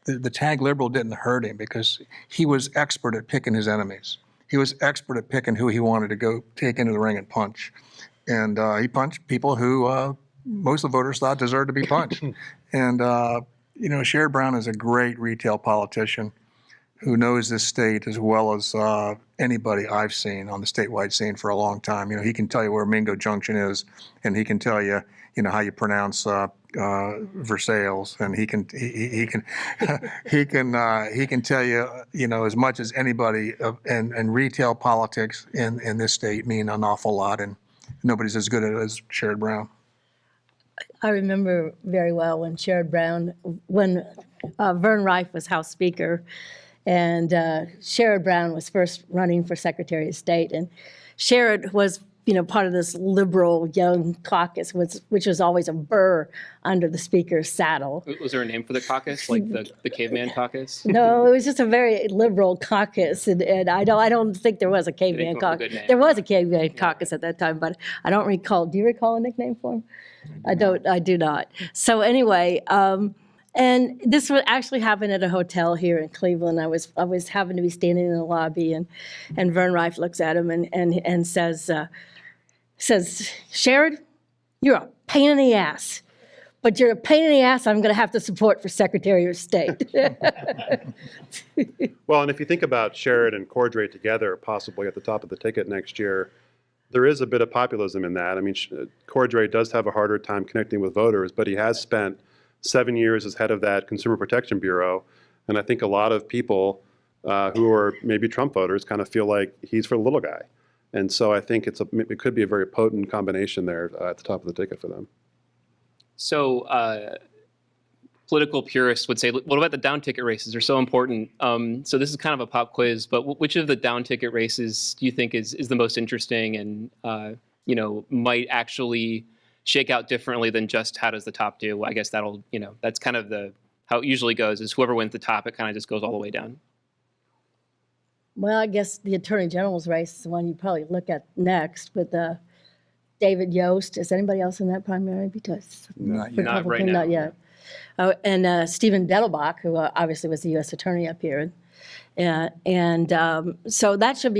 Speaker 4: the tag liberal didn't hurt him because he was expert at picking his enemies. He was expert at picking who he wanted to go take into the ring and punch. And he punched people who most of the voters thought deserved to be punched. And, Sherrod Brown is a great retail politician who knows this state as well as anybody I've seen on the statewide scene for a long time. He can tell you where Mingo Junction is, and he can tell you, how you pronounce Versailles, and he can tell you, as much as anybody. And retail politics in this state mean an awful lot, and nobody's as good at it as Sherrod Brown.
Speaker 3: I remember very well when Vern Rife was House Speaker, and Sherrod Brown was first running for Secretary of State, and Sherrod was, part of this liberal young caucus, which was always a burr under the Speaker's saddle.
Speaker 2: Was there a name for the caucus, like the caveman caucus?
Speaker 3: No, it was just a very liberal caucus, and I don't think there was a caveman caucus. There was a caveman caucus at that time, but I don't recall. Do you recall a nickname for him? I do not. So anyway. And this would actually happen at a hotel here in Cleveland. I was happened to be standing in the lobby, and Vern Rife looks at him and says, Sherrod, you're a pain in the ass, but you're a pain in the ass I'm going to have to support for Secretary of State.
Speaker 5: Well, and if you think about Sherrod and Cordray together, possibly at the top of the ticket next year, there is a bit of populism in that. I mean, Cordray does have a harder time connecting with voters, but he has spent 7 years as head of that Consumer Protection Bureau. And I think a lot of people who are maybe Trump voters kind of feel like he's for the little guy. And so I think it could be a very potent combination there at the top of the ticket for them.
Speaker 2: So political purists would say, what about the down ticket races? They're so important. So this is kind of a pop quiz, but which of the down ticket races do you think is the most interesting and might actually shake out differently than just how does the top do? I guess that's kind of how it usually goes, is whoever wins the top, it kind of just goes all the way down.
Speaker 3: Well, I guess the Attorney General's race is the one you probably look at next with David Yost. Is anybody else in that primary? Because
Speaker 4: Not yet.
Speaker 2: Not right
Speaker 3: Republican,
Speaker 2: now.
Speaker 3: Not yet. and Stephen Dettelbach, who obviously was the U.S. Attorney up here. So that should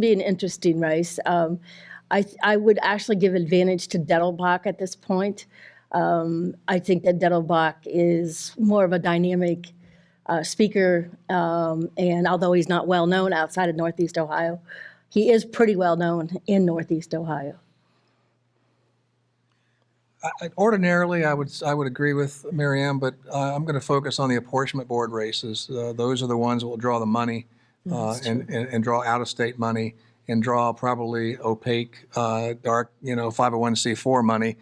Speaker 3: be an interesting race. I would actually give advantage to Dettelbach at this point. I think that Dettelbach is more of a dynamic speaker, and although he's not well known outside of Northeast Ohio, he is pretty well known in Northeast Ohio.
Speaker 4: Ordinarily, I would agree with Mary Ann, but I'm going to focus on the apportionment board races. Those are the ones that will draw the money and draw out-of-state money and draw probably opaque, dark, 501c4 money.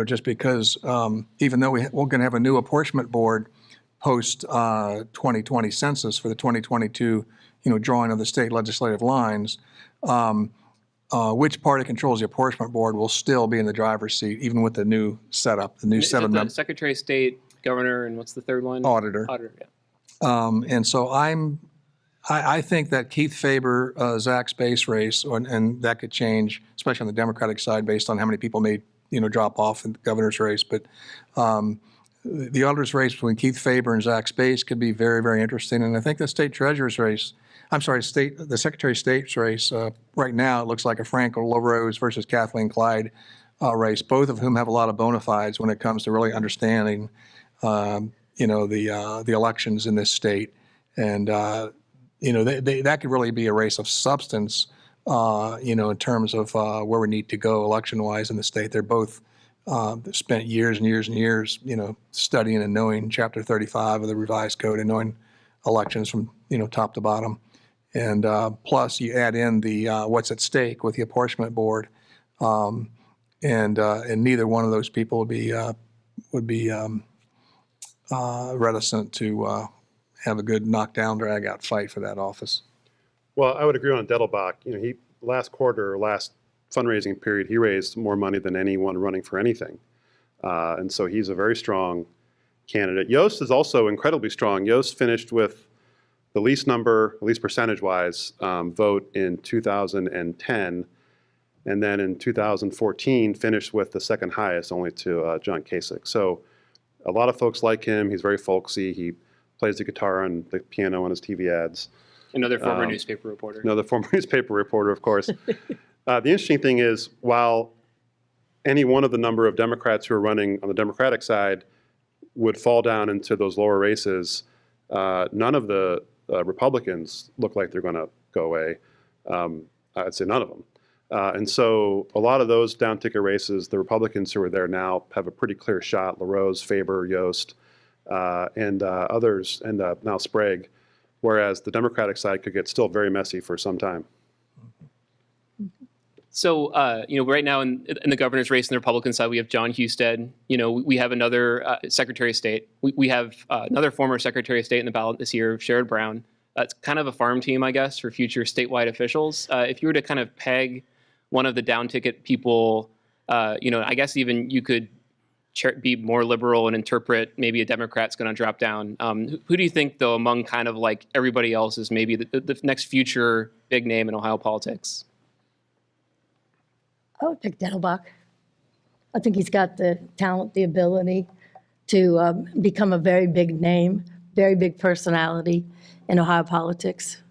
Speaker 4: Just because even though we're going to have a new apportionment board post 2020 census for the 2022, drawing of the state legislative lines. Which party controls the apportionment board will still be in the driver's seat, even with the new setup, the new
Speaker 2: Is
Speaker 4: set
Speaker 2: it
Speaker 4: of
Speaker 2: the Secretary of State, Governor, and what's the third one?
Speaker 4: Auditor.
Speaker 2: Auditor, yeah.
Speaker 4: And so I think that Keith Faber, Zach Space race, and that could change, especially on the Democratic side, based on how many people may drop off in the governor's race. But the auditor's race between Keith Faber and Zach Space could be very, very interesting. And I think the state treasurer's race. The Secretary of State's race, right now it looks like a Frank LaRose versus Kathleen Clyde race, both of whom have a lot of bona fides when it comes to really understanding, the elections in this state. And, that could really be a race of substance, in terms of where we need to go election-wise in the state. They're both spent years and years and years, studying and knowing Chapter 35 of the Revised Code and knowing elections from, top to bottom. And plus, you add in the what's at stake with the apportionment board, and neither one of those people would be reticent to have a good knockdown, drag-out fight for that office.
Speaker 5: Well, I would agree on Dettelbach. He last fundraising period, he raised more money than anyone running for anything, and so he's a very strong candidate. Yost is also incredibly strong. Yost finished with the least number, at least percentage-wise, vote in 2010, and then in 2014 finished with the second highest, only to John Kasich. So a lot of folks like him. He's very folksy. He plays the guitar and the piano on his TV ads.
Speaker 2: Another former newspaper reporter.
Speaker 5: Another former newspaper reporter, of course. The interesting thing is, while any one of the number of Democrats who are running on the Democratic side would fall down into those lower races, none of the Republicans look like they're going to go away. I'd say none of them. And so a lot of those down-ticket races, the Republicans who are there now have a pretty clear shot: LaRose, Faber, Yost, and others, and now Sprague, whereas the Democratic side could get still very messy for some time.
Speaker 2: So, right now in the governor's race on the Republican side, we have John Husted. We have another Secretary of State. We have another former Secretary of State in the ballot this year, Sherrod Brown. It's kind of a farm team, I guess, for future statewide officials. If you were to kind of peg one of the down-ticket people, I guess even you could be more liberal and interpret maybe a Democrat's going to drop down. Who do you think, though, among kind of like everybody else is maybe the next future big name in Ohio politics?
Speaker 3: I would pick Dettelbach. I think he's got the talent, the ability to become a very big name, very big personality in Ohio politics.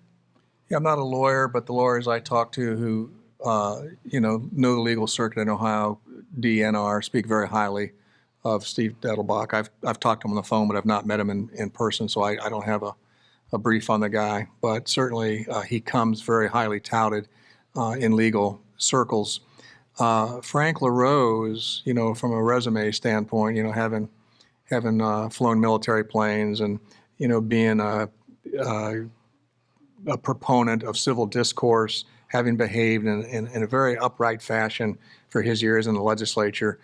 Speaker 4: Yeah, I'm not a lawyer, but the lawyers I talk to who, know the legal circuit in Ohio, DNR, speak very highly of Steve Dettelbach. I've talked to him on the phone, but I've not met him in person, so I don't have a brief on the guy. But certainly he comes very highly touted in legal circles. Frank LaRose, from a resume standpoint, having flown military planes and, being a proponent of civil discourse, having behaved in a very upright fashion for his years in the legislature,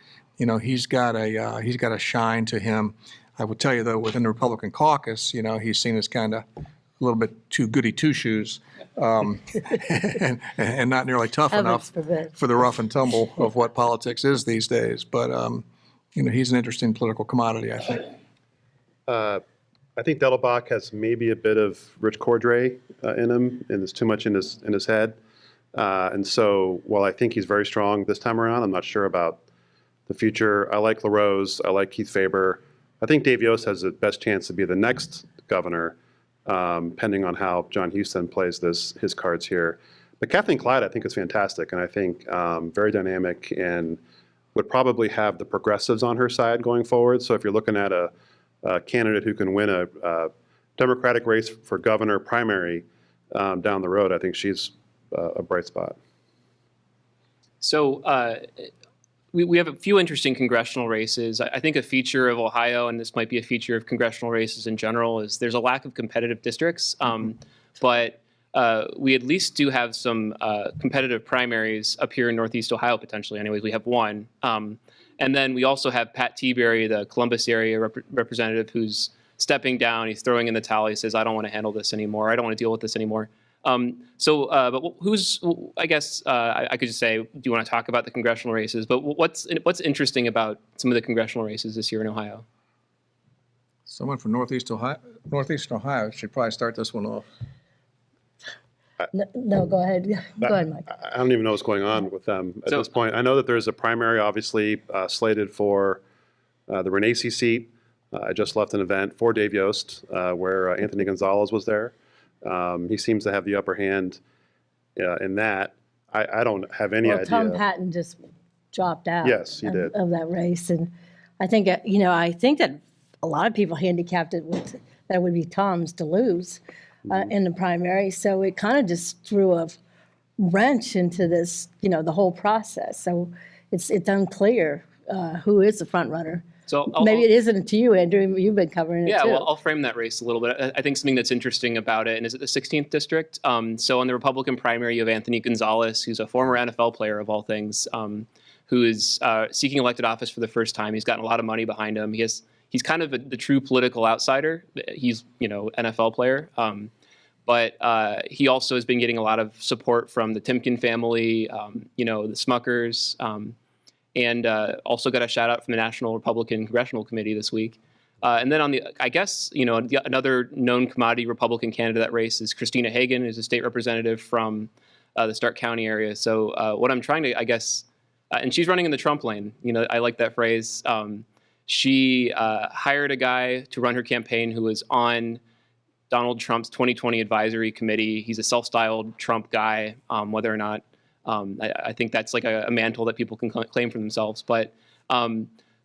Speaker 4: he's got a shine to him. I would tell you, though, within the Republican caucus, he's seen as kind of a little bit too goody two-shoes, and not nearly tough enough for the rough and tumble of what politics is these days. But, he's an interesting political commodity, I think.
Speaker 5: I think Dettelbach has maybe a bit of Rich Cordray in him, and there's too much in his head. And so while I think he's very strong this time around, I'm not sure about the future. I like LaRose. I like Keith Faber. I think Dave Yost has the best chance to be the next governor, pending on how John Houston plays his cards here. But Kathleen Clyde, I think, is fantastic, and I think very dynamic and would probably have the progressives on her side going forward. So if you're looking at a candidate who can win a Democratic race for governor primary down the road, I think she's a bright spot.
Speaker 2: So we have a few interesting congressional races. I think a feature of Ohio, and this might be a feature of congressional races in general, is there's a lack of competitive districts. But we at least do have some competitive primaries up here in Northeast Ohio, potentially. Anyways, we have one. And then we also have Pat Tiberi, the Columbus area representative, who's stepping down. He's throwing in the towel. He says, I don't want to handle this anymore. I don't want to deal with this anymore. But who's, I guess I could just say, do you want to talk about the congressional races? But what's interesting about some of the congressional races this year in Ohio?
Speaker 4: Someone from Northeastern Ohio should probably start this one off.
Speaker 3: No, go ahead. Go ahead, Mike.
Speaker 5: I don't even know what's going on with them at this point. I know that there's a primary, obviously, slated for the Renacci seat. I just left an event for Dave Yost where Anthony Gonzalez was there. He seems to have the upper hand in that. I don't have any idea.
Speaker 3: Tom Patton just dropped out.
Speaker 5: Yes, he did.
Speaker 3: Of that race, and I think I think that a lot of people handicapped it with that would be Tom's to lose in the primary. So it kind of just threw a wrench into this, the whole process. So it's unclear who is the front runner.
Speaker 2: So
Speaker 3: maybe it isn't to you, Andrew. You've been covering it too.
Speaker 2: Yeah, well, I'll frame that race a little bit. I think something that's interesting about it, and is it the 16th district? So in the Republican primary, you have Anthony Gonzalez, who's a former NFL player of all things, who is seeking elected office for the first time. He's gotten a lot of money behind him. He's kind of the true political outsider. He's NFL player, but he also has been getting a lot of support from the Timken family, the Smuckers. And also got a shout out from the National Republican Congressional Committee this week. And then on another known commodity Republican candidate that race is Christina Hagan, who's a state representative from the Stark County area. So what I'm trying to, and she's running in the Trump lane. I like that phrase. She hired a guy to run her campaign who was on Donald Trump's 2020 advisory committee. He's a self-styled Trump guy, whether or not I think that's like a mantle that people can claim for themselves. But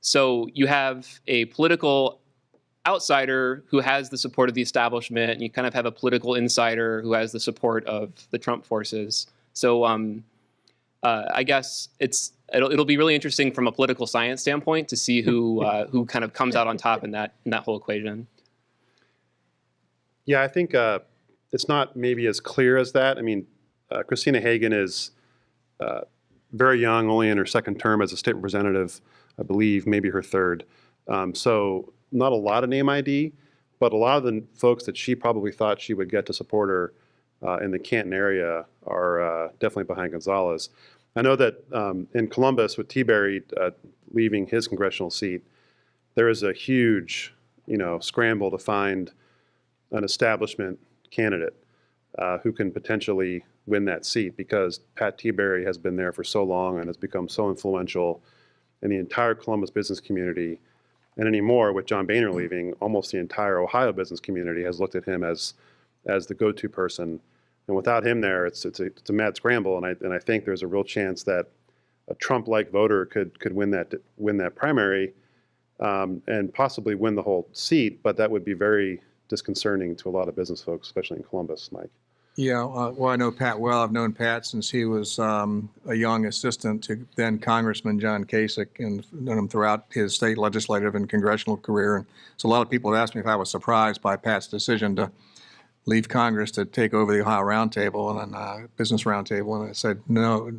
Speaker 2: so you have a political outsider who has the support of the establishment, and you kind of have a political insider who has the support of the Trump forces. So I guess it'll be really interesting from a political science standpoint to see who kind of comes out on top in that whole equation.
Speaker 5: Yeah, I think it's not maybe as clear as that. I mean, Christina Hagan is very young, only in her second term as a state representative, I believe, maybe her third. So not a lot of name ID, but a lot of the folks that she probably thought she would get to support her in the Canton area are definitely behind Gonzalez. I know that in Columbus, with Tiberi leaving his congressional seat, there is a huge, scramble to find an establishment candidate who can potentially win that seat, because Pat Tiberi has been there for so long and has become so influential in the entire Columbus business community. And anymore, with John Boehner leaving, almost the entire Ohio business community has looked at him as the go-to person. And without him there, it's a mad scramble. And I think there's a real chance that a Trump-like voter could win that primary and possibly win the whole seat. But that would be very disconcerting to a lot of business folks, especially in Columbus, Mike.
Speaker 4: Yeah, well, I know Pat well. I've known Pat since he was a young assistant to then Congressman John Kasich, and known him throughout his state legislative and congressional career. And so a lot of people have asked me if I was surprised by Pat's decision to leave Congress to take over the Ohio Roundtable and Business Roundtable, and I said, no,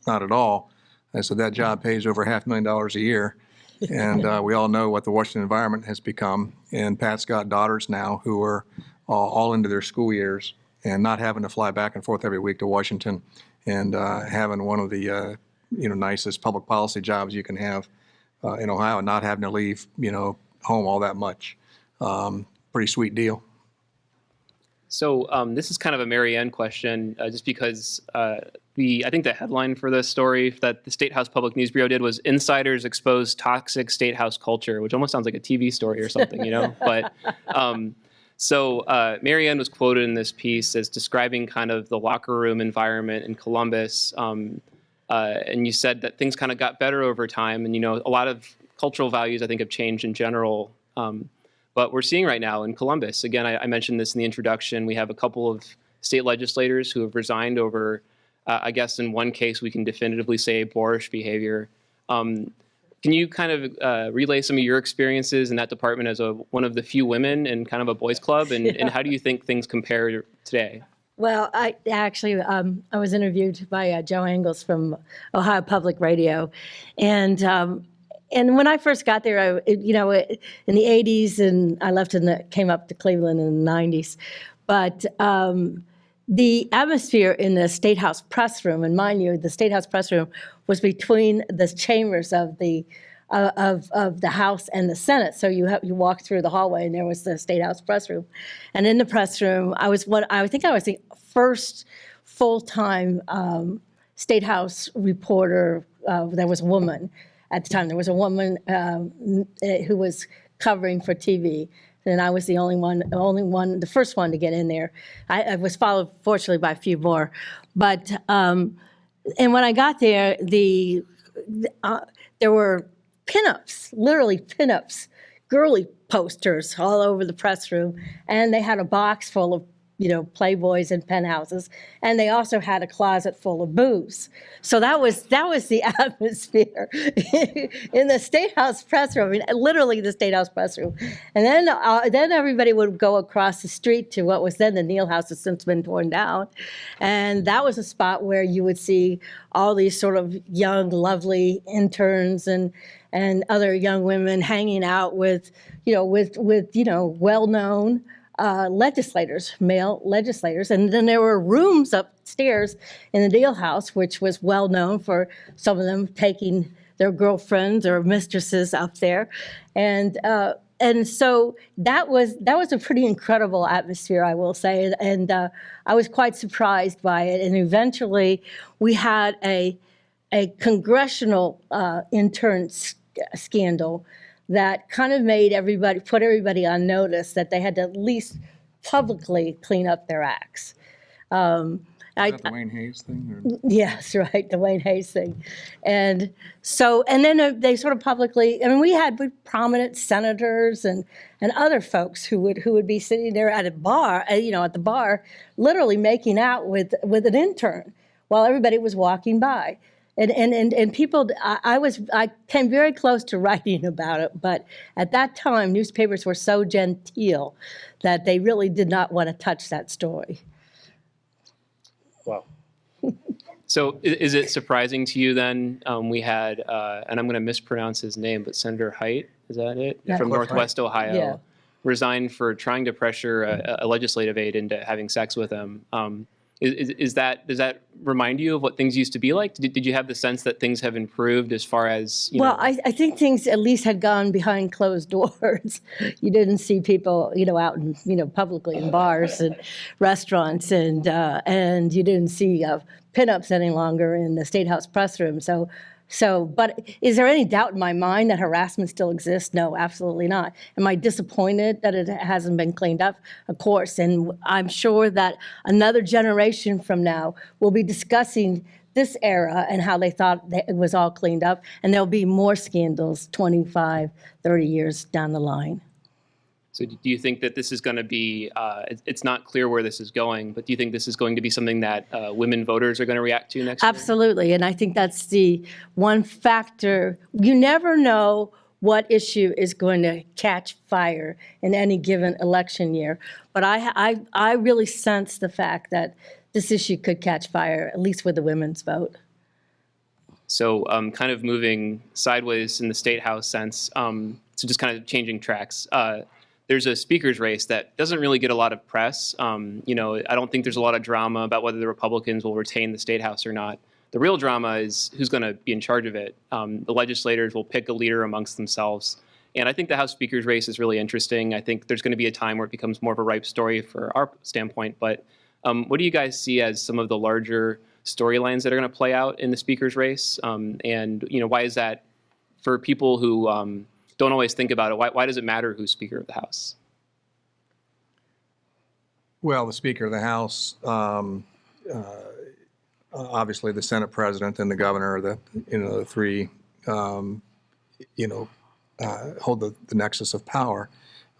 Speaker 4: not at all. I said, that job pays over $500,000 a year, and we all know what the Washington environment has become, and Pat's got daughters now who are all into their school years, and not having to fly back and forth every week to Washington, and having one of the nicest public policy jobs you can have in Ohio, and not having to leave home all that much. Pretty sweet deal.
Speaker 2: So this is kind of a Mary Ann question, just because I think the headline for this story that the State House Public News Bureau did was "Insiders Expose Toxic State House Culture," which almost sounds like a TV story or something, you know. But so Mary Ann was quoted in this piece as describing kind of the locker room environment in Columbus, and you said that things kind of got better over time, and a lot of cultural values I think have changed in general. But we're seeing right now in Columbus, again, I mentioned this in the introduction, we have a couple of state legislators who have resigned over, I guess in one case we can definitively say boorish behavior. Can you kind of relay some of your experiences in that department as one of the few women in kind of a boys club, and how do you think things compare today?
Speaker 3: Well, I actually, I was interviewed by Joe Angles from Ohio Public Radio, and when I first got there, in the 80s, and I left came up to Cleveland in the 90s. But the atmosphere in the State House press room, and mind you, the State House press room was between the chambers of the House and the Senate. So you walk through the hallway, and there was the State House press room. And in the press room, I think I was the first full-time State House reporter. There was a woman. At the time, there was a woman who was covering for TV, and I was the the first one to get in there. I was followed, fortunately, by a few more. But and when I got there, there were pinups, literally pinups, girly posters all over the press room, and they had a box full of Playboys and penthouses, and they also had a closet full of booze. So that was the atmosphere in the State House press room. I mean, literally the State House press room. And then everybody would go across the street to what was then the Neal House, has since been torn down, and that was a spot where you would see all these sort of young, lovely interns and other young women hanging out with well-known legislators, male legislators. And then there were rooms upstairs in the Neal House, which was well known for some of them taking their girlfriends or mistresses up there. And so that was a pretty incredible atmosphere, I will say. And I was quite surprised by it. And eventually we had a congressional intern scandal that kind of put everybody on notice that they had to at least publicly clean up their acts.
Speaker 4: Is that the Wayne Hayes thing? Or?
Speaker 3: Yes, right, the Wayne Hayes thing. And then they sort of publicly, we had prominent senators and other folks who would be sitting there at a bar, at the bar, literally making out with an intern while everybody was walking by. And people, I came very close to writing about it, but at that time, newspapers were so genteel that they really did not want to touch that story.
Speaker 5: Wow.
Speaker 2: So is it surprising to you then, we had, and I'm going to mispronounce his name, but Senator Haidt, is that it?
Speaker 3: Yeah.
Speaker 2: From Northwest Ohio,
Speaker 3: Yeah.
Speaker 2: resigned for trying to pressure a legislative aide into having sex with him. Does that remind you of what things used to be like? Did you have the sense that things have improved as far as,
Speaker 3: Well, I think things at least had gone behind closed doors. You didn't see people, out in, publicly in bars and restaurants, and you didn't see pinups any longer in the State House press room. But is there any doubt in my mind that harassment still exists? No, absolutely not. Am I disappointed that it hasn't been cleaned up? Of course, and I'm sure that another generation from now will be discussing this era and how they thought that it was all cleaned up, and there'll be more scandals 25, 30 years down the line.
Speaker 2: So do you think that this is going to be, it's not clear where this is going, but do you think this is going to be something that women voters are going to react to next year?
Speaker 3: Absolutely, and I think that's the one factor. You never know what issue is going to catch fire in any given election year, but I really sense the fact that this issue could catch fire, at least with the women's vote.
Speaker 2: So kind of moving sideways in the State House sense, so just kind of changing tracks. There's a speaker's race that doesn't really get a lot of press. I don't think there's a lot of drama about whether the Republicans will retain the State House or not. The real drama is who's going to be in charge of it. The legislators will pick a leader amongst themselves. And I think the House Speaker's race is really interesting. I think there's going to be a time where it becomes more of a ripe story for our standpoint. But what do you guys see as some of the larger storylines that are going to play out in the Speaker's race? And why is that for people who don't always think about it? Why does it matter who's Speaker of the House?
Speaker 4: Well, the Speaker of the House, obviously the Senate President and the Governor, the three, hold the nexus of power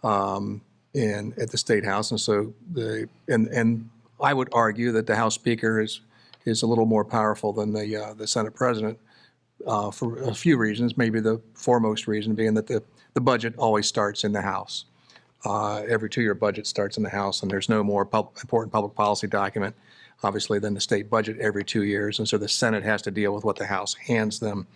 Speaker 4: at the State House, and so and I would argue that the House Speaker is a little more powerful than the Senate President for a few reasons. Maybe the foremost reason being that the budget always starts in the House. Every 2-year budget starts in the House, and there's no more important public policy document, obviously, than the state budget every 2 years. And so the Senate has to deal with what the House hands them.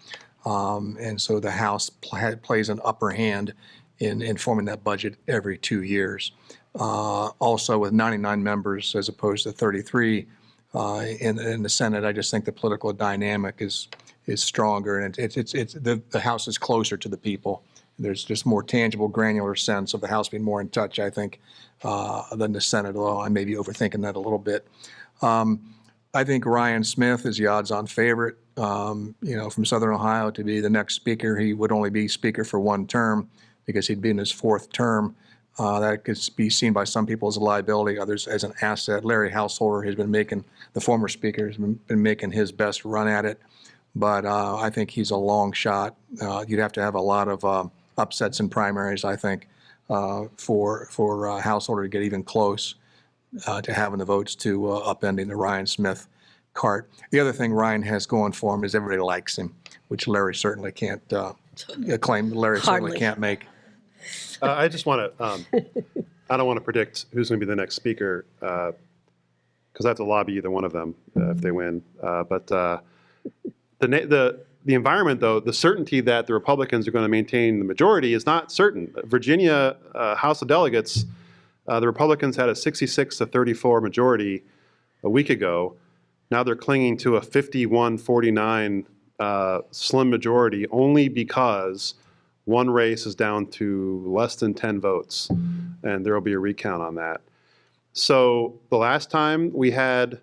Speaker 4: And so the House plays an upper hand in forming that budget every 2 years. Also, with 99 members as opposed to 33 in the Senate, I just think the political dynamic is stronger, and the House is closer to the people. There's just more tangible, granular sense of the House being more in touch, I think, than the Senate, although I may be overthinking that a little bit. I think Ryan Smith is the odds-on favorite, from Southern Ohio to be the next Speaker. He would only be Speaker for 1 term because he'd be in his 4th term. That could be seen by some people as a liability, others as an asset. Larry Householder has been the former Speaker has been making his best run at it, but I think he's a long shot. You'd have to have a lot of upsets in primaries, I think, for Householder to get even close to having the votes to upending the Ryan Smith cart. The other thing Ryan has going for him is everybody likes him, which Larry certainly can't claim. Larry certainly can't make.
Speaker 5: I just want to, I don't want to predict who's going to be the next Speaker because I have to lobby either one of them if they win. But the environment, though, the certainty that the Republicans are going to maintain the majority is not certain. Virginia House of Delegates, the Republicans had a 66-34 majority a week ago. Now they're clinging to a 51-49 slim majority only because one race is down to less than 10 votes, and there will be a recount on that. So the last time we had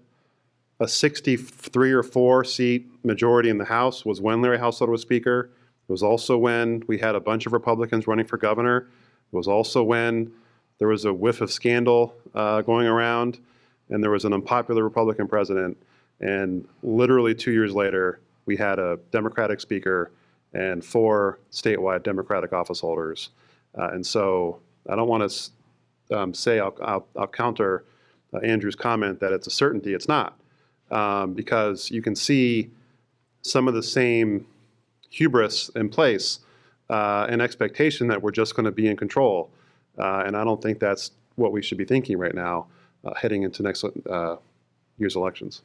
Speaker 5: a 63 or 4 seat majority in the House was when Larry Householder was Speaker. It was also when we had a bunch of Republicans running for governor. It was also when there was a whiff of scandal going around, and there was an unpopular Republican president. And literally 2 years later, we had a Democratic Speaker and 4 statewide Democratic office holders. And so I don't want to say I'll counter Andrew's comment that it's a certainty. It's not. Because you can see some of the same hubris in place and expectation that we're just going to be in control. And I don't think that's what we should be thinking right now heading into next year's elections.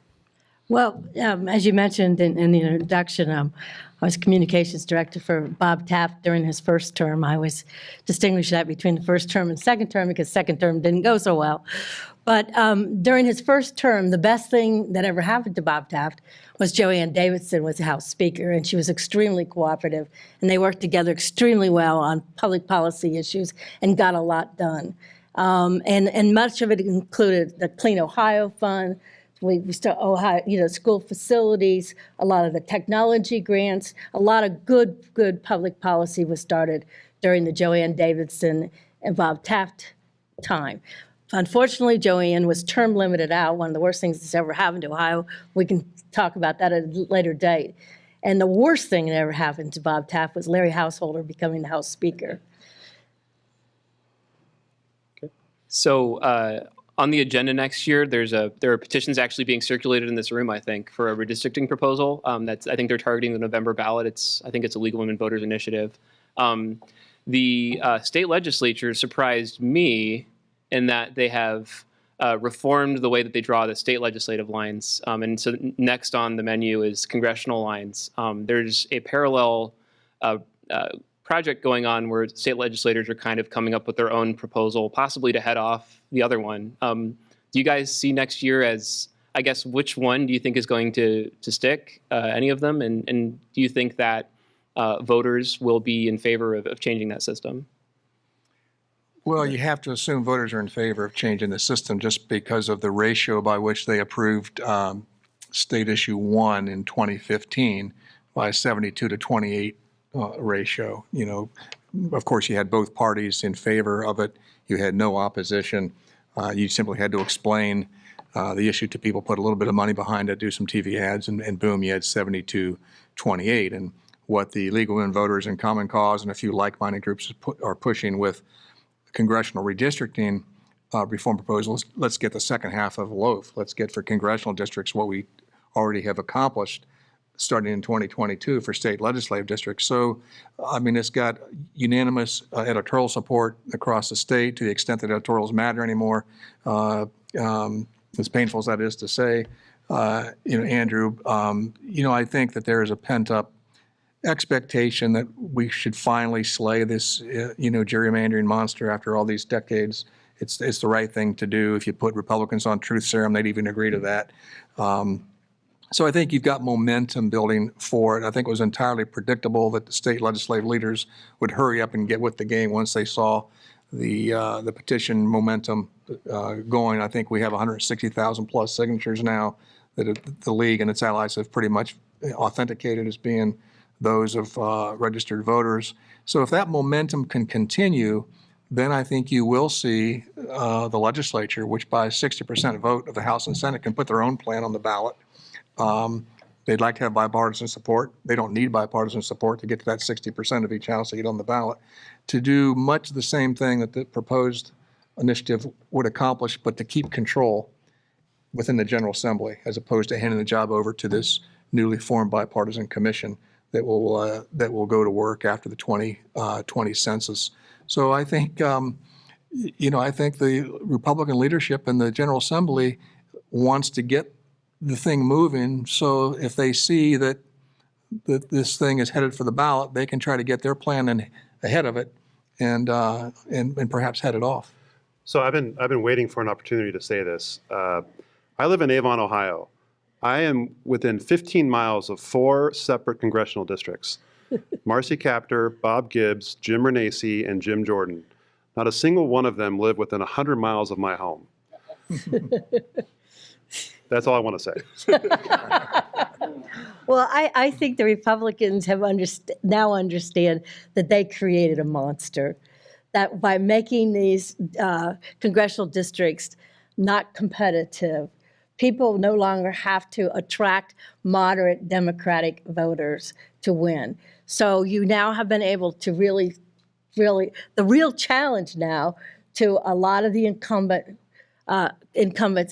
Speaker 3: Well, as you mentioned in the introduction, I was communications director for Bob Taft during his first term. I always distinguish that between the first term and second term because second term didn't go so well. But during his first term, the best thing that ever happened to Bob Taft was Joanne Davidson was the House Speaker, and she was extremely cooperative, and they worked together extremely well on public policy issues and got a lot done. And much of it included the Clean Ohio Fund. We start Ohio, school facilities, a lot of the technology grants, a lot of good public policy was started during the Joanne Davidson and Bob Taft time. Unfortunately, Joanne was term limited out, one of the worst things that's ever happened to Ohio. We can talk about that at a later date. And the worst thing that ever happened to Bob Taft was Larry Householder becoming the House Speaker.
Speaker 2: So on the agenda next year, there are petitions actually being circulated in this room, I think, for a redistricting proposal. I think they're targeting the November ballot. I think it's a League of Women Voters initiative. The state legislature surprised me in that they have reformed the way that they draw the state legislative lines. And so next on the menu is congressional lines. There's a parallel project going on where state legislators are kind of coming up with their own proposal, possibly to head off the other one. Do you guys see next year as, I guess, which one do you think is going to stick, any of them? And do you think that voters will be in favor of changing that system?
Speaker 4: Well, you have to assume voters are in favor of changing the system just because of the ratio by which they approved State Issue 1 in 2015 by 72 to 28 ratio. You know, of course, you had both parties in favor of it. You had no opposition. You simply had to explain the issue to people, put a little bit of money behind it, do some TV ads, and boom, you had 72-28. And what the Legal Women Voters and Common Cause and a few like-minded groups are pushing with congressional redistricting reform proposals, let's get the second half of the loaf. Let's get for congressional districts what we already have accomplished starting in 2022 for state legislative districts. So, I mean, it's got unanimous editorial support across the state to the extent that editorials matter anymore. As painful as that is to say, you know, Andrew, you know, I think that there is a pent-up expectation that we should finally slay this, you know, gerrymandering monster after all these decades. It's the right thing to do. If you put Republicans on truth serum, they'd even agree to that. So I think you've got momentum building for it. I think it was entirely predictable that the state legislative leaders would hurry up and get with the game once they saw the petition momentum going. I think we have 160,000 plus signatures now that the league and its allies have pretty much authenticated as being those of registered voters. So if that momentum can continue, then I think you will see the legislature, which by 60% vote of the House and Senate can put their own plan on the ballot. They'd like to have bipartisan support. They don't need bipartisan support to get to that 60% of each house to get on the ballot, to do much the same thing that the proposed initiative would accomplish, but to keep control within the General Assembly, as opposed to handing the job over to this newly formed bipartisan commission that will go to work after the 2020 census. So I think, you know, I think the Republican leadership in the General Assembly wants to get the thing moving. So if they see that this thing is headed for the ballot, they can try to get their plan in ahead of it and perhaps head it off.
Speaker 5: So I've been waiting for an opportunity to say this. I live in Avon, Ohio. I am within 15 miles of 4 separate congressional districts. Marcy Kaptur, Bob Gibbs, Jim Renacci, and Jim Jordan. Not a single one of them live within 100 miles of my home. That's all I want to say.
Speaker 3: Well, I think the Republicans have now understand that they created a monster, that by making these congressional districts not competitive, people no longer have to attract moderate Democratic voters to win. So you now have been able to really, the real challenge now to a lot of the incumbents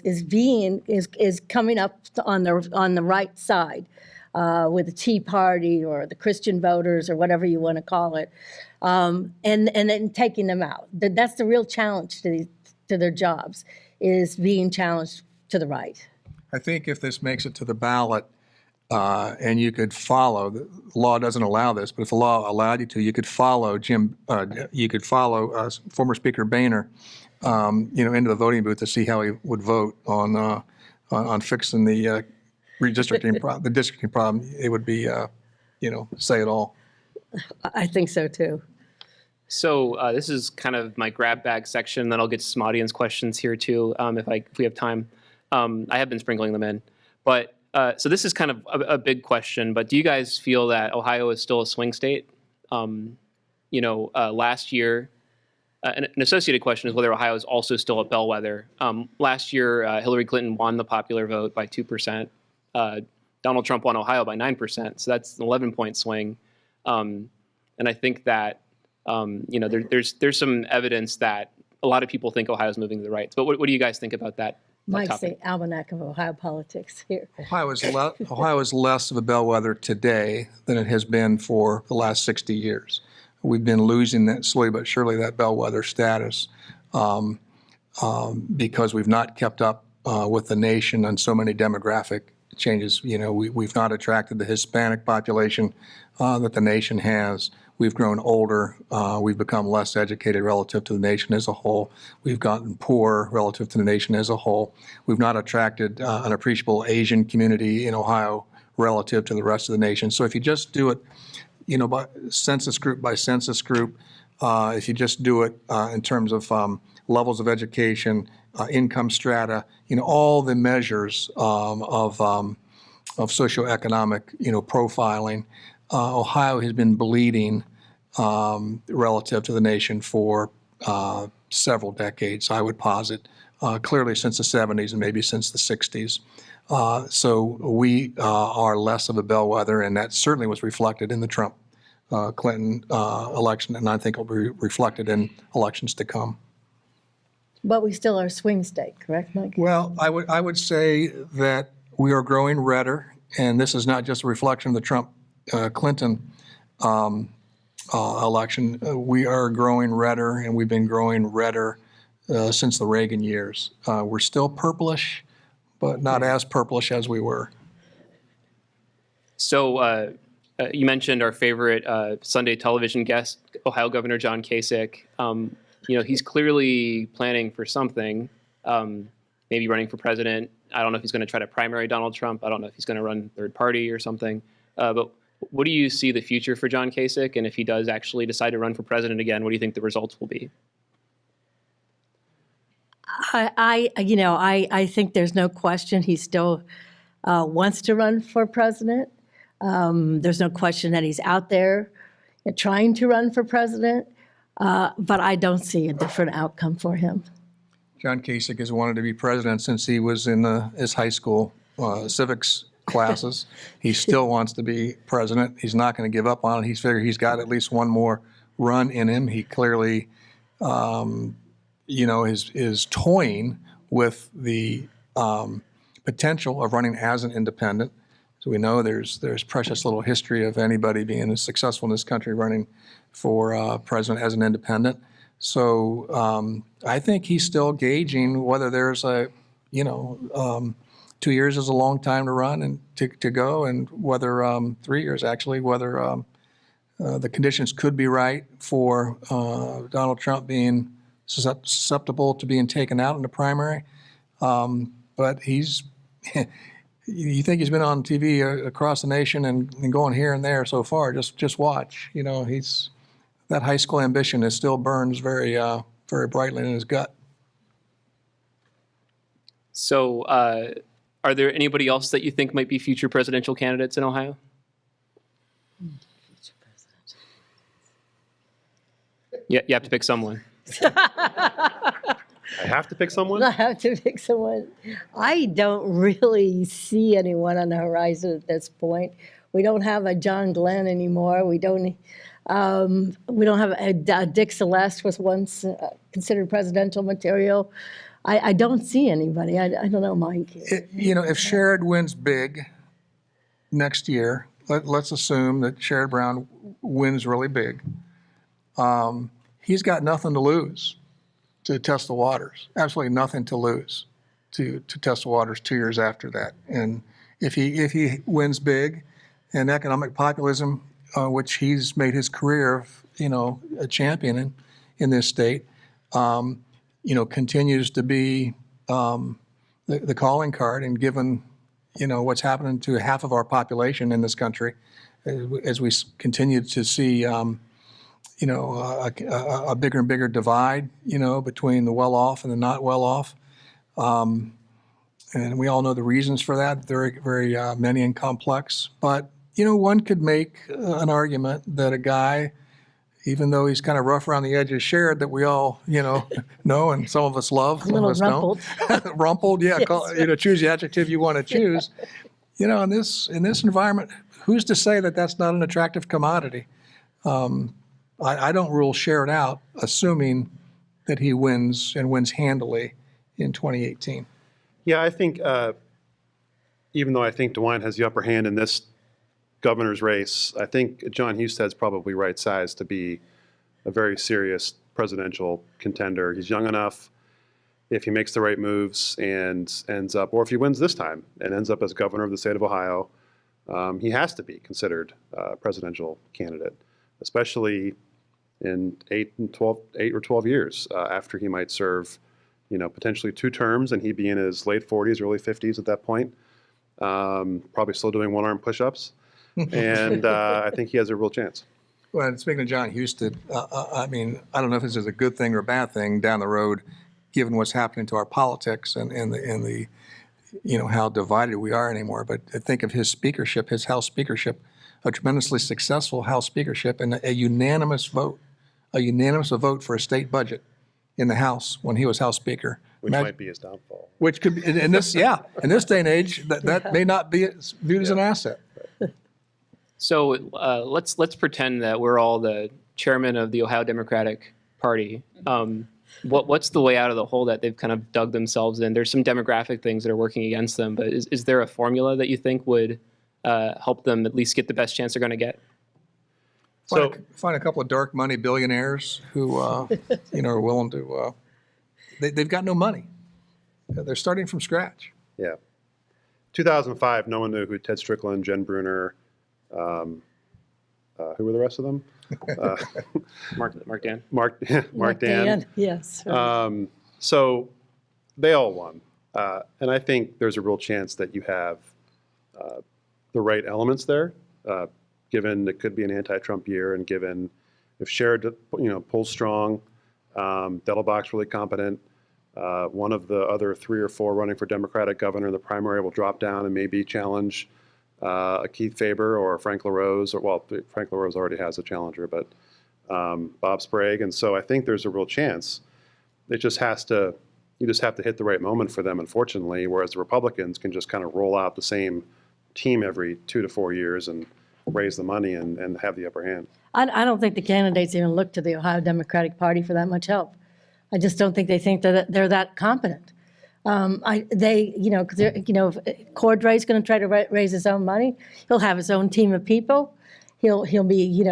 Speaker 3: is coming up on the right side with the Tea Party or the Christian voters or whatever you want to call it, and then taking them out. That's the real challenge to their jobs, is being challenged to the right.
Speaker 4: I think if this makes it to the ballot, and you could follow, the law doesn't allow this, but if the law allowed you to, you could follow former Speaker Boehner, you know, into the voting booth to see how he would vote on fixing the redistricting the districting problem. It would be, you know, say it all.
Speaker 3: I think so too.
Speaker 2: So this is kind of my grab bag section. Then I'll get to some audience questions here too, if we have time. I have been sprinkling them in, but so this is kind of a big question. But do you guys feel that Ohio is still a swing state? You know, last year, an associated question is whether Ohio is also still a bellwether. Last year, Hillary Clinton won the popular vote by 2%. Donald Trump won Ohio by 9%. So that's an 11-point swing. And I think that you know, there's some evidence that a lot of people think Ohio is moving to the right. But what do you guys think about that?
Speaker 3: Mike's the Almanac of Ohio politics here.
Speaker 4: Ohio is less of a bellwether today than it has been for the last 60 years. We've been losing that slowly but surely, that bellwether status, because we've not kept up with the nation on so many demographic changes. You know, we've not attracted the Hispanic population that the nation has. We've grown older. We've become less educated relative to the nation as a whole. We've gotten poorer relative to the nation as a whole. We've not attracted an appreciable Asian community in Ohio relative to the rest of the nation. So if you just do it by census group by census group, if you just do it in terms of levels of education, income strata, all the measures of socioeconomic, profiling, Ohio has been bleeding relative to the nation for several decades, I would posit, clearly since the 70s and maybe since the 60s. So we are less of a bellwether, and that certainly was reflected in the Trump-Clinton election, and I think will be reflected in elections to come.
Speaker 3: But we still are a swing state, correct, Mike?
Speaker 4: Well, I would say that we are growing redder, and this is not just a reflection of the Trump-Clinton election. We are growing redder, and we've been growing redder since the Reagan years. We're still purplish, but not as purplish as we were.
Speaker 2: So you mentioned our favorite Sunday television guest, Ohio Governor John Kasich. He's clearly planning for something, maybe running for president. I don't know if he's going to try to primary Donald Trump. I don't know if he's going to run third party or something. But what do you see the future for John Kasich? And if he does actually decide to run for president again, what do you think the results will be?
Speaker 3: I think there's no question he still wants to run for president. There's no question that he's out there trying to run for president, but I don't see a different outcome for him.
Speaker 4: John Kasich has wanted to be president since he was in his high school civics classes. He still wants to be president. He's not going to give up on it. He's figured he's got at least one more run in him. He clearly is toying with the potential of running as an independent. So we know there's precious little history of anybody being as successful in this country running for president as an independent. So I think he's still gauging whether there's 2 years is a long time to run and to go, and whether 3 years actually, whether the conditions could be right for Donald Trump being susceptible to being taken out in the primary. But he's, you think he's been on TV across the nation and going here and there so far, just watch. He's, that high school ambition still burns very brightly in his gut.
Speaker 2: So are there anybody else that you think might be future presidential candidates in Ohio? Yeah, you have to pick someone.
Speaker 5: I have to pick someone?
Speaker 3: I have to pick someone. I don't really see anyone on the horizon at this point. We don't have a John Glenn anymore. We don't have a Dick Celeste was once considered presidential material. I don't see anybody. I don't know, Mike.
Speaker 4: If Sherrod wins big next year, let's assume that Sherrod Brown wins really big. He's got nothing to lose to test the waters. Absolutely nothing to lose to test the waters 2 years after that. And if he wins big, and economic populism, which he's made his career, a champion in this state, continues to be the calling card, and given, what's happening to half of our population in this country, as we continue to see, a bigger and bigger divide, between the well-off and the not well-off. And we all know the reasons for that. They're very many and complex. But, one could make an argument that a guy, even though he's kind of rough around the edges, Sherrod, that we all, know and some of us love, some of us
Speaker 3: rumpled.
Speaker 4: don't. Rumpled, yeah.
Speaker 3: Yes.
Speaker 4: Choose the adjective you want to choose. In this environment, who's to say that that's not an attractive commodity? I don't rule Sherrod out, assuming that he wins and wins handily in 2018.
Speaker 5: Yeah, I think even though I think DeWine has the upper hand in this governor's race, I think John Husted's probably right size to be a very serious presidential contender. He's young enough, if he makes the right moves and ends up, or if he wins this time and ends up as governor of the state of Ohio, he has to be considered a presidential candidate, especially in 8 or 12 years after he might serve, potentially 2 terms, and he'd be in his late 40s, early 50s at that point, probably still doing one-arm push-ups. and I think he has a real chance.
Speaker 4: Well, and speaking of John Husted, I mean, I don't know if this is a good thing or a bad thing down the road, given what's happening to our politics and the how divided we are anymore. But I think of his speakership, his House speakership, a tremendously successful House speakership, and a unanimous vote for a state budget in the House when he was House Speaker.
Speaker 5: Which might be his downfall.
Speaker 4: Which could be, in this day and age, that may not be viewed as an asset.
Speaker 2: So let's pretend that we're all the chairman of the Ohio Democratic Party. What's the way out of the hole that they've kind of dug themselves in? There's some demographic things that are working against them, but is there a formula that you think would help them at least get the best chance they're going to get?
Speaker 4: Find a couple of dark money billionaires who are willing to. They've got no money. They're starting from scratch.
Speaker 5: Yeah. 2005, no one knew who Ted Strickland, Jen Bruner, who were the rest of them?
Speaker 2: Mark Dan.
Speaker 5: Mark Dan.
Speaker 3: Yes.
Speaker 5: So they all won. And I think there's a real chance that you have the right elements there, given it could be an anti-Trump year, and given if Sherrod, pulls strong, Dettelbach's really competent. One of the other 3 or 4 running for Democratic governor in the primary will drop down and maybe challenge a Keith Faber or Frank LaRose, Frank LaRose already has a challenger, but Bob Sprague. And so I think there's a real chance. You just have to hit the right moment for them, unfortunately, whereas the Republicans can just kind of roll out the same team every 2 to 4 years and raise the money and have the upper hand.
Speaker 3: I don't think the candidates even look to the Ohio Democratic Party for that much help. I just don't think they think that they're that competent. Cordray's going to try to raise his own money. He'll have his own team of people. He'll be,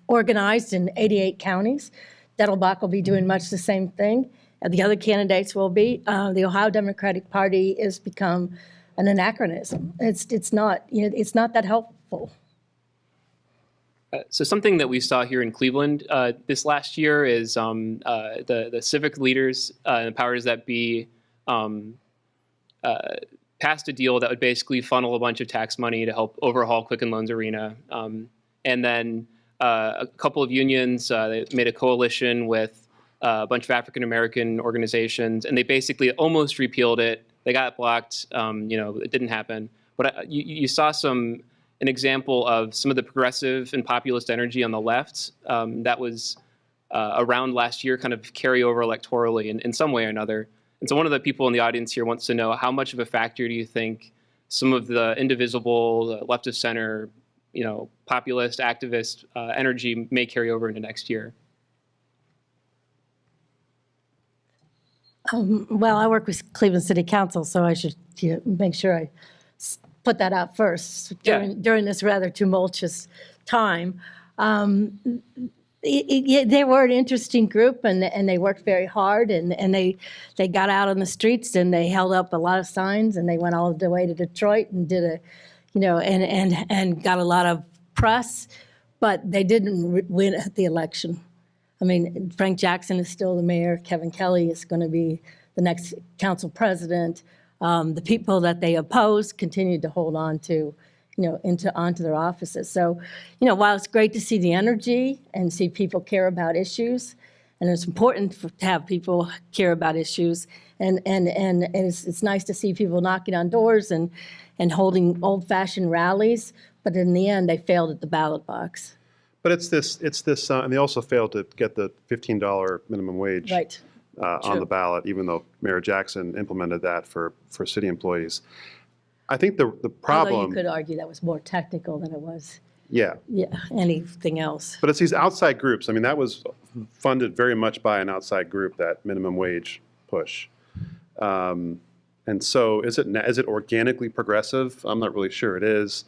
Speaker 3: organized in 88 counties. Dettelbach will be doing much the same thing. And the other candidates will be. The Ohio Democratic Party has become an anachronism. It's not that helpful.
Speaker 2: So something that we saw here in Cleveland this last year is the civic leaders and the powers that be passed a deal that would basically funnel a bunch of tax money to help overhaul Quicken Loans Arena. And then a couple of unions, they made a coalition with a bunch of African-American organizations, and they basically almost repealed it. They got blocked. It didn't happen. But you saw an example of some of the progressive and populist energy on the left that was around last year kind of carry over electorally in some way or another. And so one of the people in the audience here wants to know, how much of a factor do you think some of the indivisible, left of center, populist, activist energy may carry over into next year?
Speaker 3: Well, I work with Cleveland City Council, so I should make sure I put that out first during this rather tumultuous time. They were an interesting group, and they worked very hard, and they got out on the streets, and they held up a lot of signs, and they went all the way to Detroit and did and got a lot of press, but they didn't win the election. I mean, Frank Jackson is still the mayor. Kevin Kelly is going to be the next council president. The people that they opposed continued to hold on to, onto their offices. So, while it's great to see the energy and see people care about issues, and it's important to have people care about issues, and it's nice to see people knocking on doors and holding old-fashioned rallies, but in the end, they failed at the ballot box.
Speaker 5: But it's this, and they also failed to get the $15 minimum wage on the ballot, even though Mayor Jackson implemented that for city employees. I think the problem.
Speaker 3: Although you could argue that was more technical than it was.
Speaker 5: Yeah.
Speaker 3: Anything else.
Speaker 5: But it's these outside groups. I mean, that was funded very much by an outside group, that minimum wage push. And so is it organically progressive? I'm not really sure it is.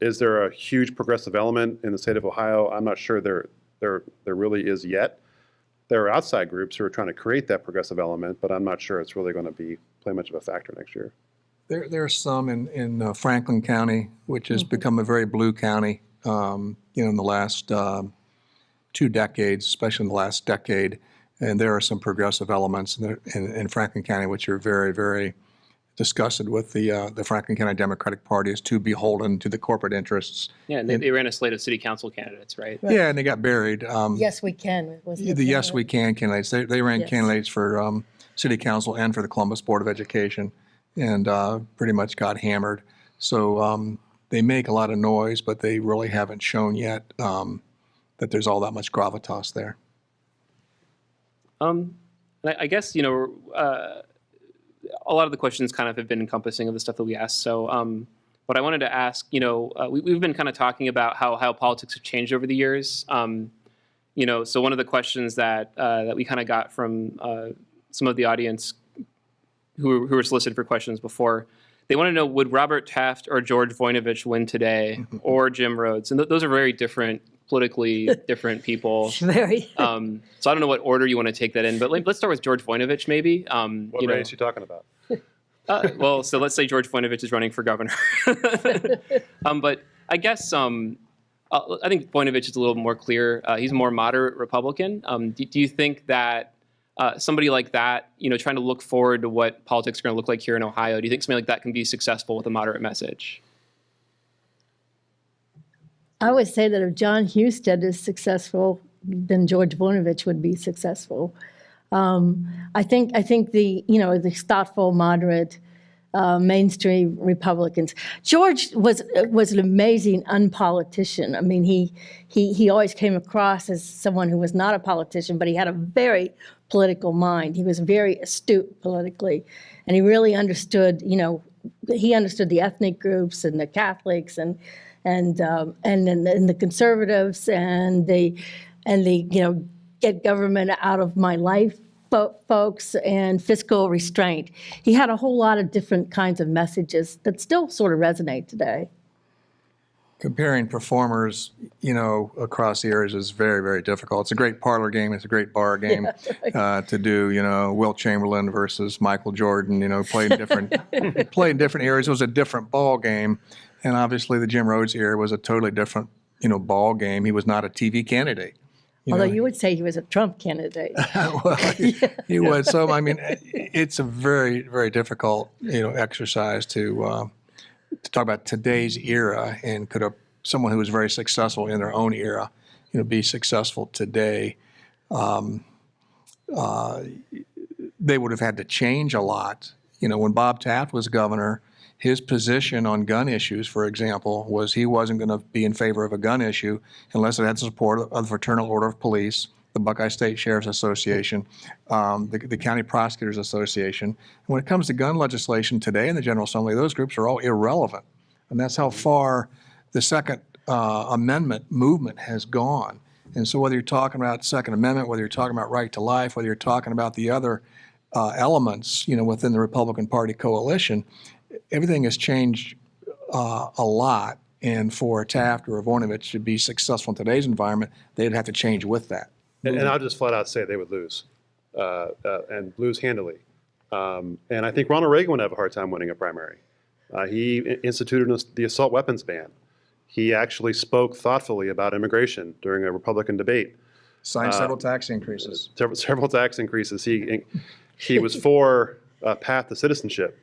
Speaker 5: Is there a huge progressive element in the state of Ohio? I'm not sure there really is yet. There are outside groups who are trying to create that progressive element, but I'm not sure it's really going to play much of a factor next year.
Speaker 4: There are some in Franklin County, which has become a very blue county, in the last 2 decades, especially in the last decade. And there are some progressive elements in Franklin County, which are very, very discussed it with the Franklin County Democratic Party is too beholden to the corporate interests.
Speaker 2: Yeah, and they ran a slate of city council candidates, right?
Speaker 4: Yeah, and they got buried.
Speaker 3: Yes, we can. wasn't it?
Speaker 4: The Yes We Can candidates, they ran
Speaker 3: Yes.
Speaker 4: candidates for city council and for the Columbus Board of Education, and pretty much got hammered. So they make a lot of noise, but they really haven't shown yet that there's all that much gravitas there.
Speaker 2: I guess, a lot of the questions kind of have been encompassing of the stuff that we asked. So what I wanted to ask, we've been kind of talking about how politics have changed over the years. So one of the questions that we kind of got from some of the audience who were solicited for questions before, they want to know, would Robert Taft or George Voinovich win today, or Jim Rhodes? And those are very different, politically different people.
Speaker 3: Very.
Speaker 2: So I don't know what order you want to take that in, but let's start with George Voinovich, maybe.
Speaker 5: What race are you talking about?
Speaker 2: Well, so let's say George Voinovich is running for governor. But I guess I think Voinovich is a little more clear. He's a more moderate Republican. Do you think that somebody like that, trying to look forward to what politics are going to look like here in Ohio, do you think somebody like that can be successful with a moderate message?
Speaker 3: I would say that if John Husted is successful, then George Voinovich would be successful. I think the thoughtful, moderate, mainstream Republicans. George was an amazing unpolitician. I mean, he always came across as someone who was not a politician, but he had a very political mind. He was very astute politically, and he really understood. He understood the ethnic groups and the Catholics and the conservatives and the get government out of my life folks and fiscal restraint. He had a whole lot of different kinds of messages that still sort of resonate today.
Speaker 4: Comparing performers, across the areas is very, very difficult. It's a great parlor game. It's a great bar game to do. Wilt Chamberlain versus Michael Jordan. Played in different areas. It was a different ball game, and obviously the Jim Rhodes era was a totally different, ball game. He was not a TV candidate.
Speaker 3: Although you would say he was a Trump candidate.
Speaker 4: Well, he would. So I mean, it's a very, very difficult, exercise to talk about today's era, and could someone who was very successful in their own era, be successful today. They would have had to change a lot. When Bob Taft was governor, his position on gun issues, for example, was he wasn't going to be in favor of a gun issue unless it had support of the Fraternal Order of Police, the Buckeye State Sheriff's Association, the County Prosecutors Association. And when it comes to gun legislation today in the General Assembly, those groups are all irrelevant. And that's how far the Second Amendment movement has gone. And so whether you're talking about Second Amendment, whether you're talking about right to life, whether you're talking about the other elements, within the Republican Party coalition, everything has changed a lot. And for Taft or Voinovich to be successful in today's environment, they'd have to change with that.
Speaker 5: And I'll just flat out say they would lose, and lose handily. And I think Ronald Reagan would have a hard time winning a primary. He instituted the assault weapons ban. He actually spoke thoughtfully about immigration during a Republican debate.
Speaker 4: Signed several tax increases.
Speaker 5: Several tax increases. He was for a path to citizenship.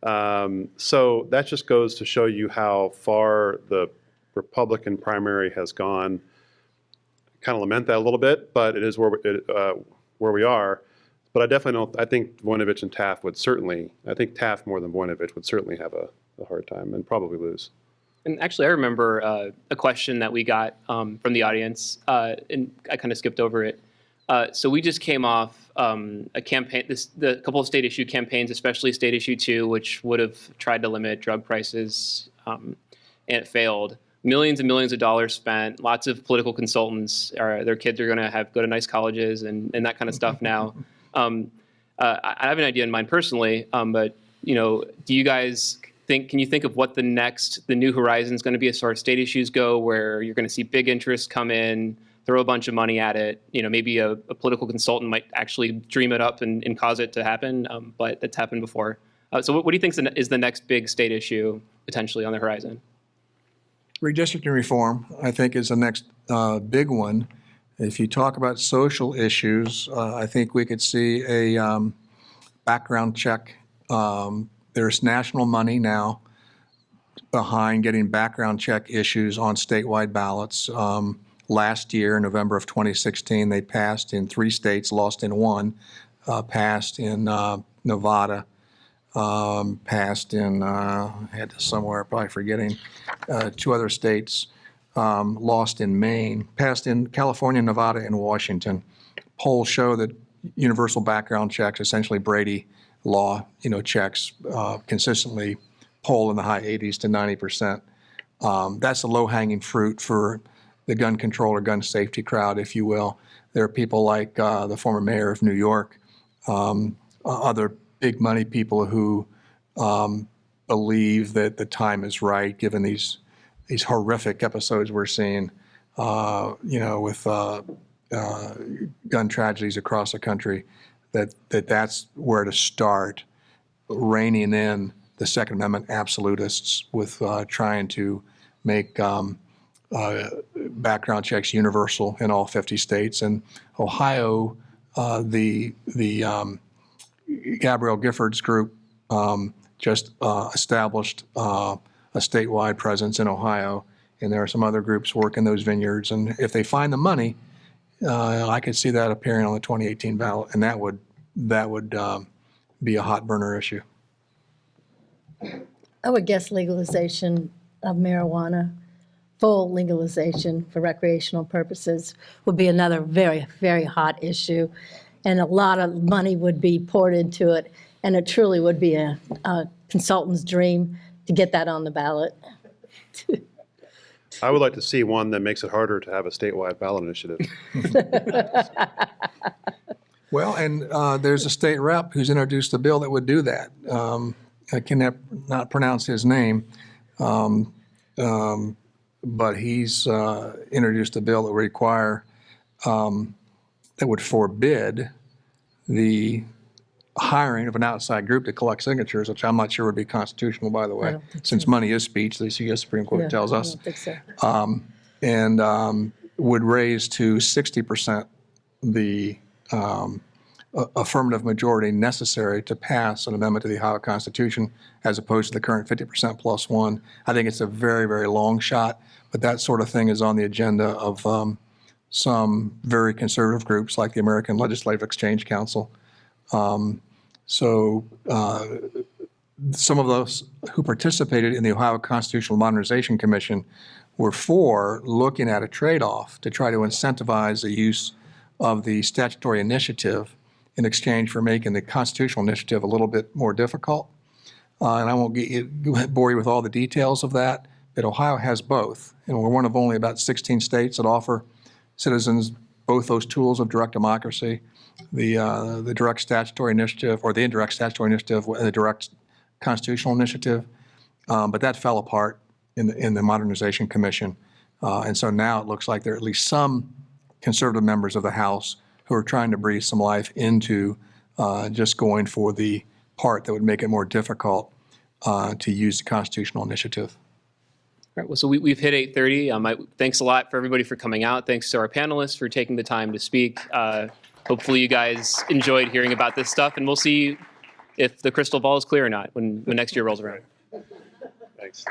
Speaker 5: So that just goes to show you how far the Republican primary has gone. Kind of lament that a little bit, but it is where we are. But I definitely don't. I think Voinovich and Taft would certainly. I think Taft more than Voinovich would certainly have a hard time and probably lose.
Speaker 2: And actually, I remember a question that we got from the audience, and I kind of skipped over it. So we just came off a campaign, the couple of state issue campaigns, especially State Issue 2, which would have tried to limit drug prices, and it failed. Millions and millions of dollars spent, lots of political consultants, their kids are going to go to nice colleges and that kind of stuff now. I have an idea in mind personally, but do you guys can you think of what the new horizon is going to be as far as state issues go, where you're going to see big interest come in, throw a bunch of money at it? Maybe a political consultant might actually dream it up and cause it to happen, but that's happened before. So what do you think is the next big state issue potentially on the horizon?
Speaker 4: Redistricting reform, I think, is the next big one. If you talk about social issues, I think we could see a background check There's national money now behind getting background check issues on statewide ballots. Last year, in November of 2016, they passed in 3 states, lost in 1, passed in Nevada, passed in, I had this somewhere, probably forgetting, 2 other states, lost in Maine, passed in California, Nevada, and Washington. Polls show that universal background checks, essentially Brady law, checks, consistently poll in the high 80s to 90%. That's the low-hanging fruit for the gun control or gun safety crowd, if you will. There are people like the former mayor of New York, other big money people who believe that the time is right, given these horrific episodes we're seeing, with gun tragedies across the country, that's where to start reining in the Second Amendment absolutists with trying to make background checks universal in all 50 states. And Ohio, the Gabrielle Giffords group just established a statewide presence in Ohio, and there are some other groups working those vineyards. And if they find the money, I could see that appearing on the 2018 ballot, and that would be a hot burner issue.
Speaker 3: I would guess legalization of marijuana, full legalization for recreational purposes would be another very, very hot issue. And a lot of money would be poured into it. And it truly would be a consultant's dream to get that on the ballot.
Speaker 5: I would like to see one that makes it harder to have a statewide ballot initiative.
Speaker 4: Well, and there's a state rep who's introduced a bill that would do that. I cannot pronounce his name, but he's introduced a bill that would require, that would forbid the hiring of an outside group to collect signatures, which I'm not sure would be constitutional, by the
Speaker 3: I
Speaker 4: way,
Speaker 3: don't think
Speaker 4: since money is speech, the U.S. Supreme Court tells
Speaker 3: I
Speaker 4: us.
Speaker 3: don't think so.
Speaker 4: And would raise to 60% the affirmative majority necessary to pass an amendment to the Ohio Constitution, as opposed to the current 50% plus 1. I think it's a very, very long shot, but that sort of thing is on the agenda of some very conservative groups like the American Legislative Exchange Council. So some of those who participated in the Ohio Constitutional Modernization Commission were for looking at a trade-off to try to incentivize the use of the statutory initiative in exchange for making the constitutional initiative a little bit more difficult. And I won't bore you with all the details of that, but Ohio has both. And we're one of only about 16 states that offer citizens both those tools of direct democracy, the direct statutory initiative, or the indirect statutory initiative, and the direct constitutional initiative. But that fell apart in the Modernization Commission. And so now it looks like there are at least some conservative members of the House who are trying to breathe some life into just going for the part that would make it more difficult to use the constitutional initiative.
Speaker 2: All right, well, so we've hit 8:30. Thanks a lot for everybody for coming out. Thanks to our panelists for taking the time to speak. Hopefully you guys enjoyed hearing about this stuff, and we'll see if the crystal ball is clear or not when next year rolls around.
Speaker 5: Thanks.